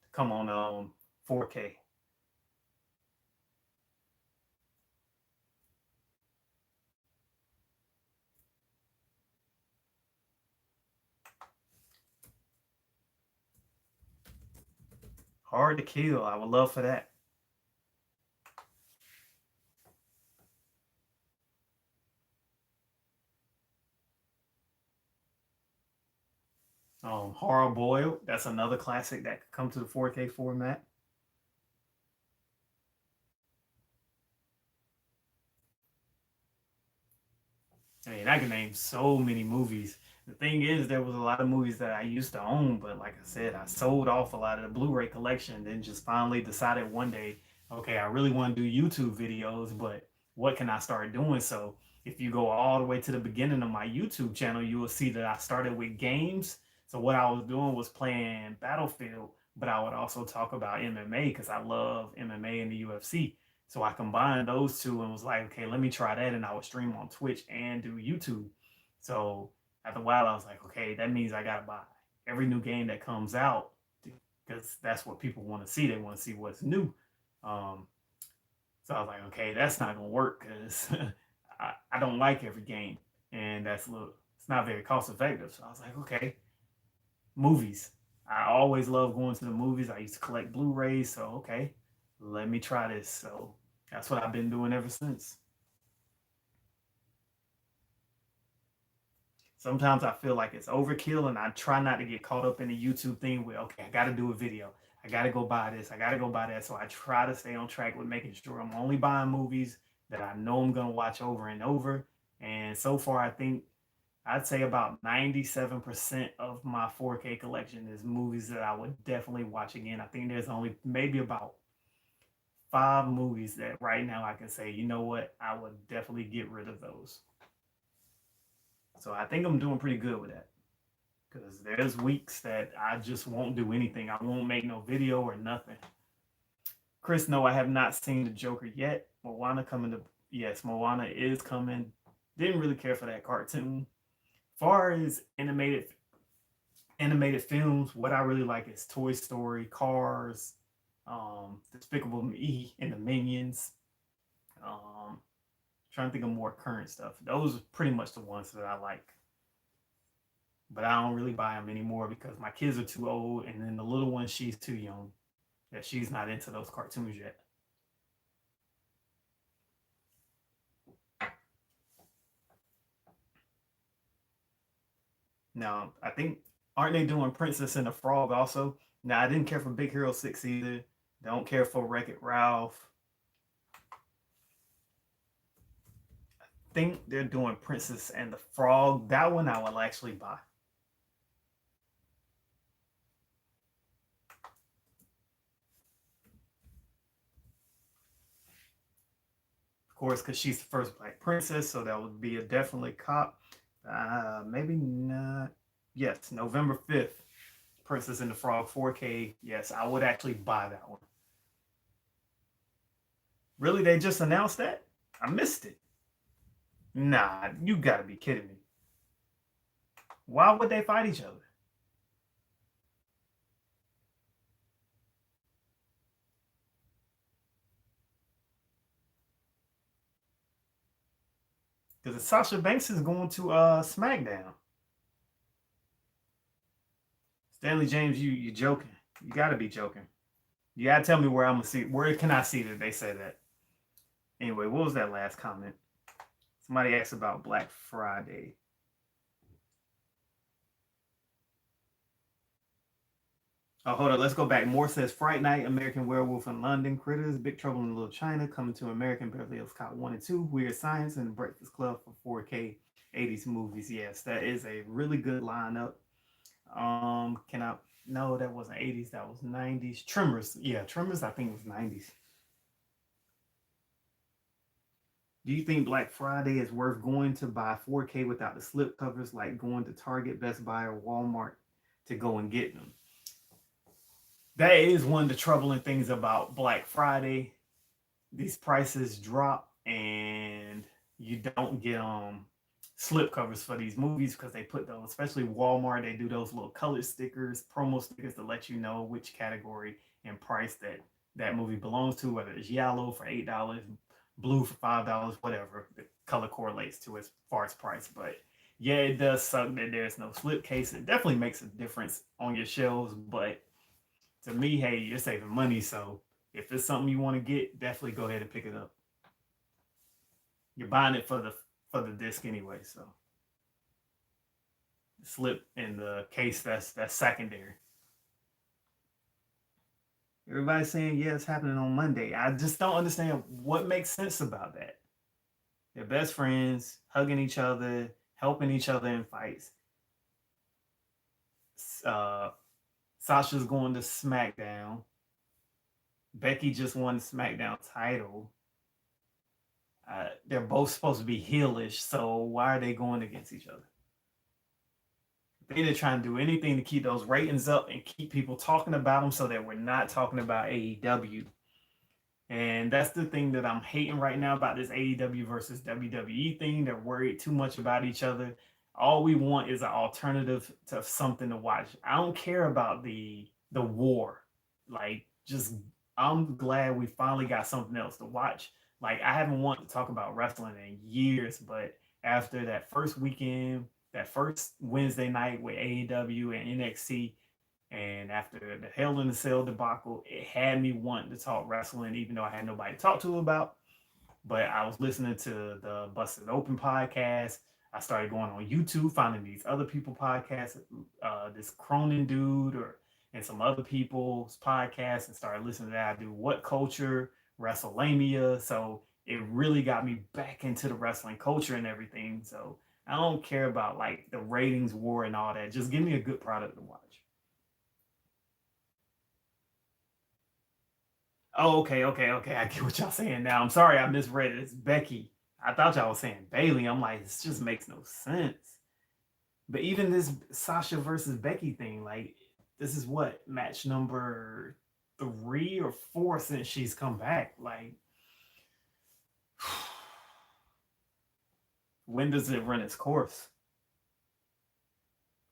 to come on 4K. Hard to Kill. I would love for that. Hard Boiled. That's another classic that could come to the 4K format. I mean, I can name so many movies. The thing is, there was a lot of movies that I used to own, but like I said, I sold off a lot of the Blu-ray collection. Then just finally decided one day, okay, I really want to do YouTube videos, but what can I start doing? So if you go all the way to the beginning of my YouTube channel, you will see that I started with games. So what I was doing was playing Battlefield, but I would also talk about MMA because I love MMA and the UFC. So I combined those two and was like, okay, let me try that. And I would stream on Twitch and do YouTube. So after a while, I was like, okay, that means I got to buy every new game that comes out because that's what people want to see. They want to see what's new. Um, so I was like, okay, that's not going to work because I don't like every game. And that's a little, it's not very cost effective. So I was like, okay, movies. I always love going to the movies. I used to collect Blu-rays. So, okay, let me try this. So that's what I've been doing ever since. Sometimes I feel like it's overkill and I try not to get caught up in the YouTube thing where, okay, I got to do a video. I got to go buy this. I got to go buy that. So I try to stay on track with making sure I'm only buying movies that I know I'm going to watch over and over. And so far, I think I'd say about 97% of my 4K collection is movies that I would definitely watch again. I think there's only maybe about 5 movies that right now I can say, you know what, I would definitely get rid of those. So I think I'm doing pretty good with that. Because there's weeks that I just won't do anything. I won't make no video or nothing. Chris, no, I have not seen the Joker yet. Moana coming to yes, Moana is coming. Didn't really care for that cartoon. Far as animated films, what I really like is Toy Story, Cars, Despicable Me, and the Minions. Um, Trying to think of more current stuff. Those are pretty much the ones that I like. But I don't really buy them anymore because my kids are too old, and then the little one, she's too young. Yeah, she's not into those cartoons yet. Now, I think aren't they doing Princess and the Frog also? Now, I didn't care for Big Hero 6 either. Don't care for Wreck-It Ralph. I think they're doing Princess and the Frog. That one I will actually buy. Of course, because she's the first black princess, so that would be a definitely cop. Maybe not. Yes, November 5th. Princess and the Frog 4K. Yes, I would actually buy that one. Really? They just announced that? I missed it. Nah, you gotta be kidding me. Why would they fight each other? Because Sasha Banks is going to SmackDown. Stanley James, you joking. You gotta be joking. You gotta tell me where I'm gonna see, where can I see that they say that? Anyway, what was that last comment? Somebody asked about Black Friday. Oh, hold on. Let's go back. Moore says Fright Night, American Werewolf in London, Critters, Big Trouble in Little China, Coming to American, Beverly Hills Cop 1 and 2, Weird Science, and Breakfast Club for 4K 80s movies. Yes, that is a really good lineup. Can I? No, that wasn't 80s. That was 90s. Tremors. Yeah, Tremors, I think was 90s. Do you think Black Friday is worth going to buy 4K without the slip covers, like going to Target, Best Buy, or Walmart to go and get them. That is one of the troubling things about Black Friday. These prices drop and you don't get slip covers for these movies because they put those, especially Walmart, they do those little color stickers, promo stickers to let you know which category and price that movie belongs to, whether it's yellow for $8, blue for $5, whatever the color correlates to as far as price. But yeah, it does suck that there's no slip case. It definitely makes a difference on your shelves, but to me, hey, you're saving money, so if it's something you want to get, definitely go ahead and pick it up. You're buying it for the disc anyway, so the slip in the case, that's secondary. Everybody's saying, yeah, it's happening on Monday. I just don't understand what makes sense about that. They're best friends, hugging each other, helping each other in fights. Sasha's going to SmackDown. Becky just won the SmackDown title. They're both supposed to be heelish, so why are they going against each other? They're trying to do anything to keep those ratings up and keep people talking about them so that we're not talking about AEW. And that's the thing that I'm hating right now about this AEW versus WWE thing. They're worried too much about each other. All we want is an alternative to something to watch. I don't care about the war. Like, just, I'm glad we finally got something else to watch. Like, I haven't wanted to talk about wrestling in years, but after that first weekend, that first Wednesday night with AEW and NXT, and after the Hell in a Cell debacle, it had me wanting to talk wrestling, even though I had nobody to talk to about. But I was listening to the Busted Open podcast. I started going on YouTube, finding these other people podcasts, this Cronin dude and some other people's podcasts, and started listening to that. I do What Culture, WrestleMania. So it really got me back into the wrestling culture and everything. So I don't care about like the ratings war and all that. Just give me a good product to watch. Oh, okay. I get what y'all saying now. I'm sorry I misread it. It's Becky. I thought y'all was saying Bailey. I'm like, this just makes no sense. But even this Sasha versus Becky thing, like, this is what, match number 3 or 4 since she's come back. Like, when does it run its course?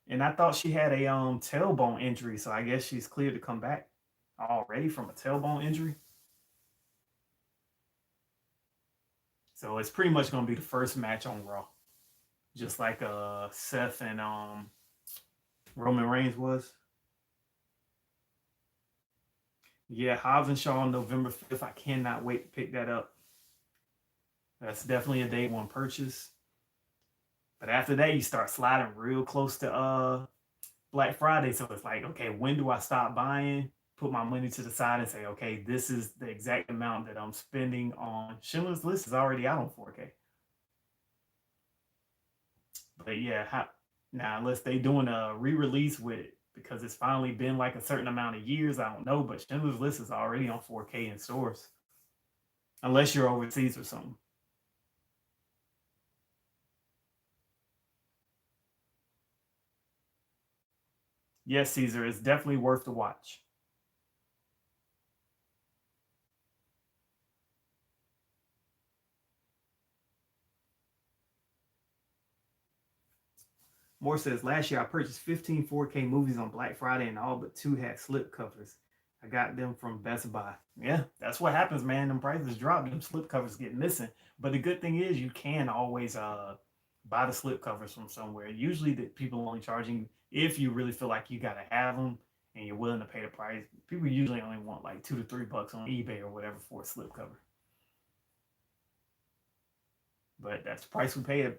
And I thought she had a tailbone injury, so I guess she's cleared to come back already from a tailbone injury. So it's pretty much going to be the first match on Raw, just like Seth and Roman Reigns was. Yeah, Hobbs and Shaw on November 5th. I cannot wait to pick that up. That's definitely a day one purchase. But after that, you start sliding real close to Black Friday. So it's like, okay, when do I stop buying? Put my money to the side and say, okay, this is the exact amount that I'm spending on. Schindler's List is already out on 4K. But yeah, now unless they doing a re-release with it, because it's finally been like a certain amount of years, I don't know. But Schindler's List is already on 4K in stores, unless you're overseas or something. Yes, Caesar, it's definitely worth the watch. Moore says, last year I purchased 15 4K movies on Black Friday and all but 2 had slip covers. I got them from Best Buy. Yeah, that's what happens, man. Them prices drop, them slip covers get missing. But the good thing is you can always buy the slip covers from somewhere. Usually the people only charging, if you really feel like you got to have them and you're willing to pay the price, people usually only want like $2 to $3 on eBay or whatever for a slip cover. But that's the price we paid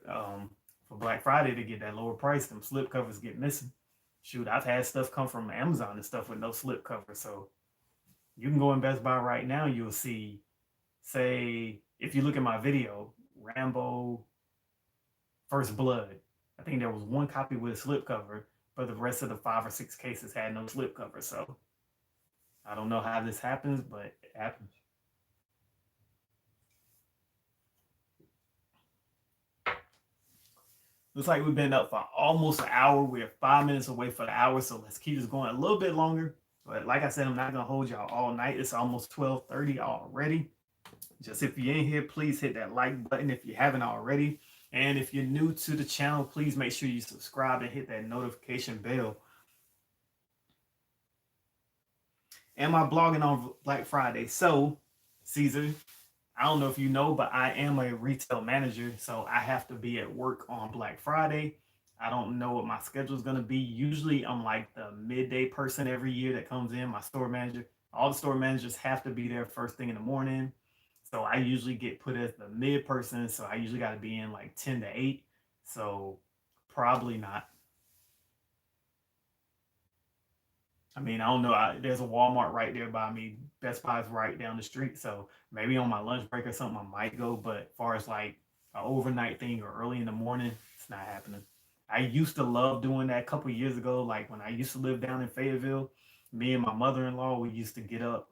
for Black Friday to get that lower price. Them slip covers get missing. Shoot, I've had stuff come from Amazon and stuff with no slip cover. So you can go in Best Buy right now. You'll see, say, if you look at my video, Rambo First Blood. I think there was one copy with a slip cover, but the rest of the 5 or 6 cases had no slip cover. So I don't know how this happens, but it happens. Looks like we've been up for almost an hour. We're 5 minutes away for the hour, so let's keep this going a little bit longer. But like I said, I'm not gonna hold y'all all night. It's almost 12:30 already. Just if you're in here, please hit that like button if you haven't already. And if you're new to the channel, please make sure you subscribe and hit that notification bell. Am I blogging on Black Friday? So, Caesar, I don't know if you know, but I am a retail manager, so I have to be at work on Black Friday. I don't know what my schedule is going to be. Usually, I'm like the midday person every year that comes in, my store manager. All the store managers have to be there first thing in the morning. So I usually get put as the mid person. So I usually got to be in like 10 to 8. So probably not. I mean, I don't know. There's a Walmart right there by me. Best Buy's right down the street. So maybe on my lunch break or something, I might go. But as far as like an overnight thing or early in the morning, it's not happening. I used to love doing that a couple years ago. Like when I used to live down in Fayetteville, me and my mother-in-law, we used to get up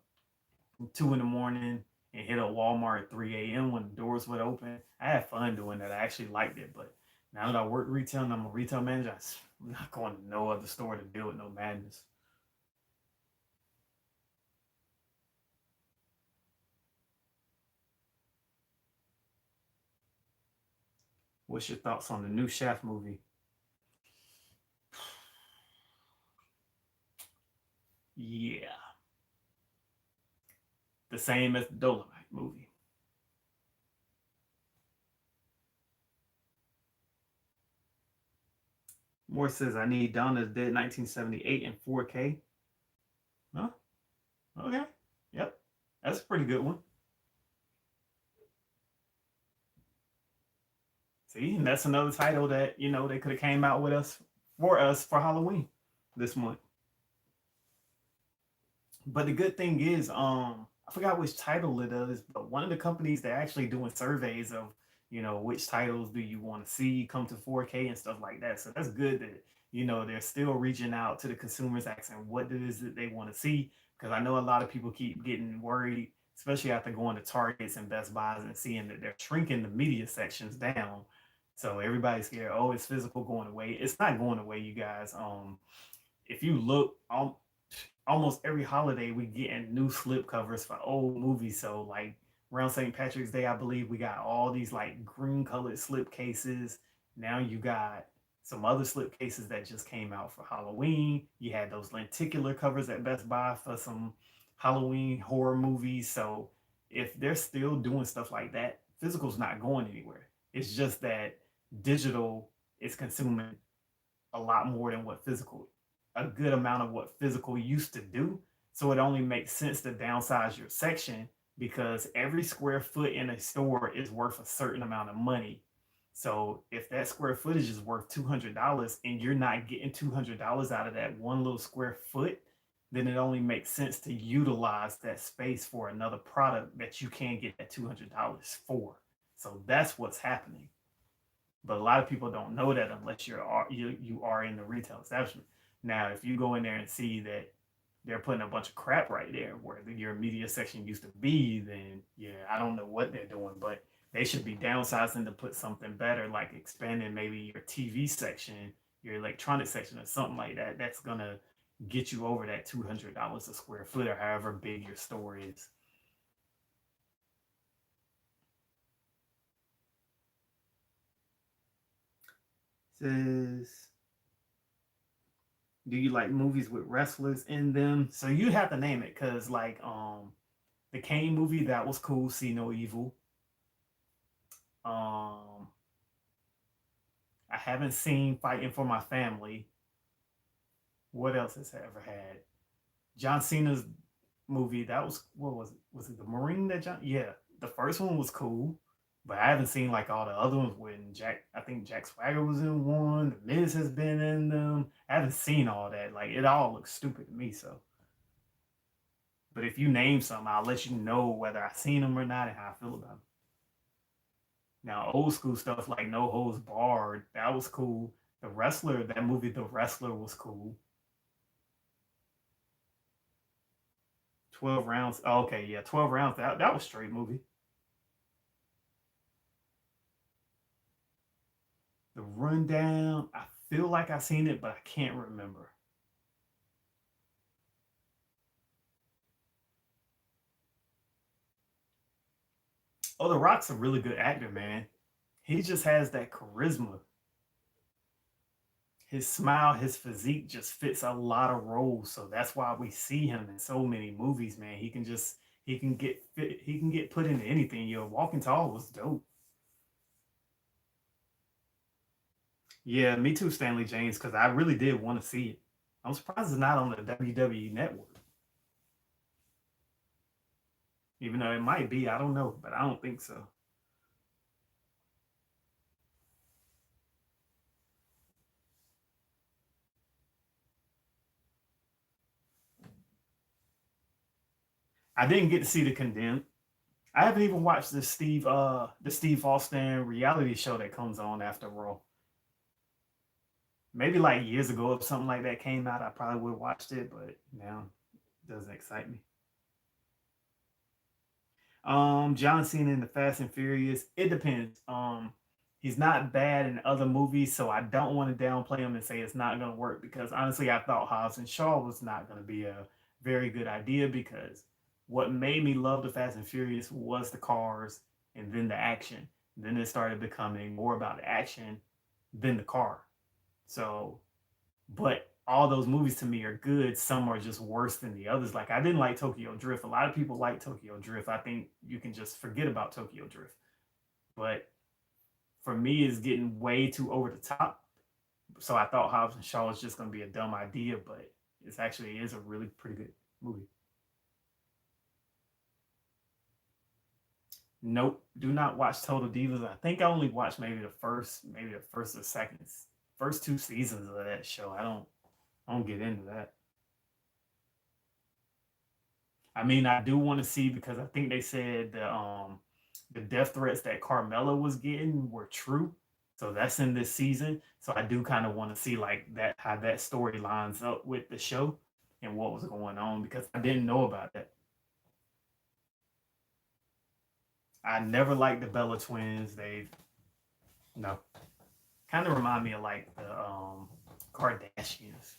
2 in the morning and hit a Walmart at 3 a.m. when the doors would open. I had fun doing that. I actually liked it. But now that I work retail and I'm a retail manager, I'm not going to no other store to deal with no madness. What's your thoughts on the new Shaft movie? Yeah. The same as the Dolomite movie. Moore says, I need Donna's Dead 1978 in 4K. Huh? Okay. Yep. That's a pretty good one. See, and that's another title that, they could have came out with us for Halloween this month. But the good thing is, I forgot which title it is, but one of the companies they're actually doing surveys of, which titles do you want to see come to 4K and stuff like that. So that's good that, they're still reaching out to the consumers asking what it is that they want to see. Because I know a lot of people keep getting worried, especially after going to Targets and Best Buys and seeing that they're shrinking the media sections down. So everybody's scared, oh, it's physical going away. It's not going away, you guys. If you look, almost every holiday we getting new slip covers for old movies. So like around St. Patrick's Day, I believe we got all these like green colored slip cases. Now you got some other slip cases that just came out for Halloween. You had those lenticular covers at Best Buy for some Halloween horror movies. So if they're still doing stuff like that, physical's not going anywhere. It's just that digital is consuming a lot more than what physical, a good amount of what physical used to do. So it only makes sense to downsize your section because every square foot in a store is worth a certain amount of money. So if that square footage is worth $200 and you're not getting $200 out of that one little square foot, then it only makes sense to utilize that space for another product that you can get that $200 for. So that's what's happening. But a lot of people don't know that unless you are in the retail establishment. Now, if you go in there and see that they're putting a bunch of crap right there where your media section used to be, then yeah, I don't know what they're doing, but they should be downsizing to put something better, like expanding maybe your TV section, your electronic section, or something like that. That's gonna get you over that $200 a square foot or however big your store is. Says, do you like movies with wrestlers in them? So you have to name it, because like the Kane movie, that was cool. See No Evil. I haven't seen Fighting for My Family. What else has I ever had? John Cena's movie, that was, what was it? Was it the Marine that John? Yeah, the first one was cool, but I haven't seen like all the other ones when I think Jack Swagger was in one. The Miz has been in them. I haven't seen all that. Like it all looks stupid to me. So, but if you name some, I'll let you know whether I've seen them or not and how I feel about them. Now, old school stuff like No Holds Barred, that was cool. The Wrestler, that movie, The Wrestler, was cool. 12 rounds. Oh, okay, yeah, 12 rounds. That was straight movie. The Rundown. I feel like I seen it, but I can't remember. Oh, The Rock's a really good actor, man. He just has that charisma. His smile, his physique just fits a lot of roles. So that's why we see him in so many movies, man. He can get fit, he can get put into anything. Yo, Walking Tall was dope. Yeah, me too, Stanley James, because I really did want to see it. I'm surprised it's not on the WWE network. Even though it might be, I don't know, but I don't think so. I didn't get to see The Condemned. I haven't even watched the Steve Austin reality show that comes on after Raw. Maybe like years ago if something like that came out, I probably would have watched it, but now it doesn't excite me. John Cena in the Fast and Furious. It depends. He's not bad in other movies, so I don't want to downplay him and say it's not going to work because honestly, I thought Hobbs and Shaw was not going to be a very good idea because what made me love the Fast and Furious was the cars and then the action. Then it started becoming more about the action than the car. So but all those movies to me are good. Some are just worse than the others. Like I didn't like Tokyo Drift. A lot of people like Tokyo Drift. I think you can just forget about Tokyo Drift. But for me, it's getting way too over the top. So I thought Hobbs and Shaw was just going to be a dumb idea, but it's actually is a really pretty good movie. Nope, do not watch Total Divas. I think I only watched maybe the first or second, first two seasons of that show. I don't get into that. I mean, I do want to see because I think they said the death threats that Carmella was getting were true. So that's in this season. So I do kind of want to see like that how that story lines up with the show and what was going on because I didn't know about that. I never liked the Bella twins. They no kind of remind me of like the Kardashians.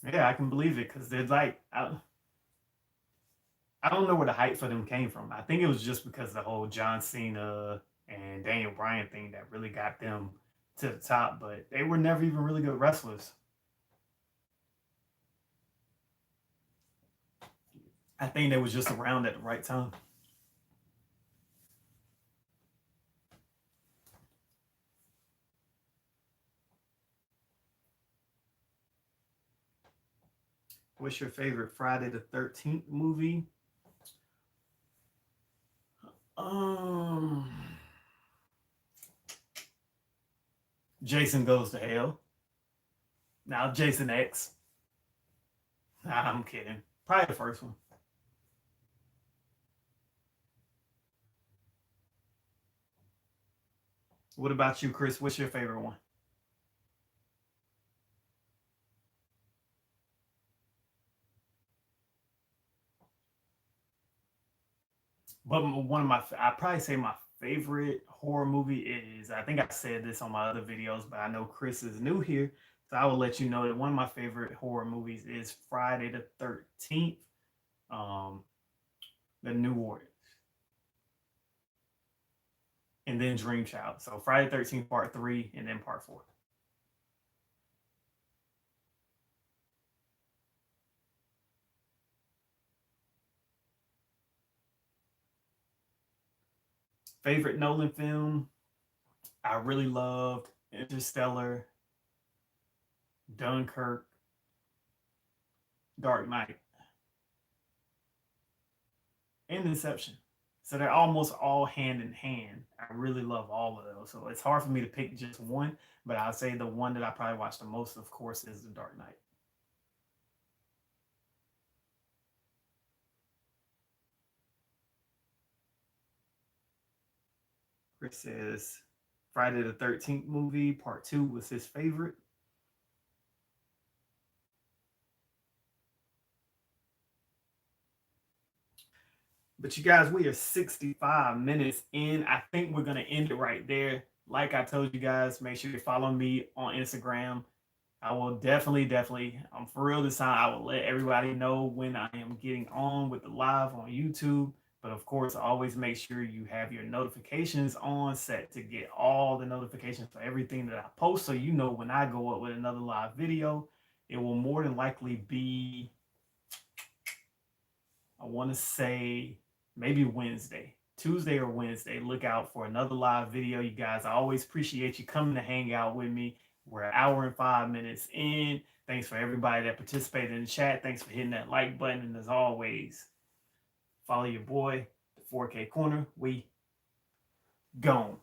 Yeah, I can believe it because they're like I don't know where the hype for them came from. I think it was just because the whole John Cena and Daniel Bryan thing that really got them to the top, but they were never even really good wrestlers. I think they was just around at the right time. What's your favorite Friday the 13th movie? Um, Jason Goes to Hell. Now Jason X. Nah, I'm kidding. Probably the first one. What about you, Chris? What's your favorite one? But one of my, I probably say my favorite horror movie is, I think I said this on my other videos, but I know Chris is new here. So I will let you know that one of my favorite horror movies is Friday the 13th, um, The New Warriors, and then Dream Child. So Friday the 13th, part three, and then part four. Favorite Nolan film? I really loved Interstellar, Dunkirk, Dark Knight, and Inception. So they're almost all hand in hand. I really love all of those. So it's hard for me to pick just one, but I'll say the one that I probably watch the most, of course, is The Dark Knight. Chris says Friday the 13th movie, part two was his favorite. But you guys, we are 65 minutes in. I think we're going to end it right there. Like I told you guys, make sure you follow me on Instagram. I will definitely, for real this time, I will let everybody know when I am getting on with the live on YouTube. But of course, always make sure you have your notifications on set to get all the notifications for everything that I post. So you know when I go up with another live video, it will more than likely be, I want to say maybe Wednesday, Tuesday or Wednesday. Look out for another live video, you guys. I always appreciate you coming to hang out with me. We're an hour and 5 minutes in. Thanks for everybody that participated in the chat. Thanks for hitting that like button. And as always, follow your boy, the 4K Corner. We gone.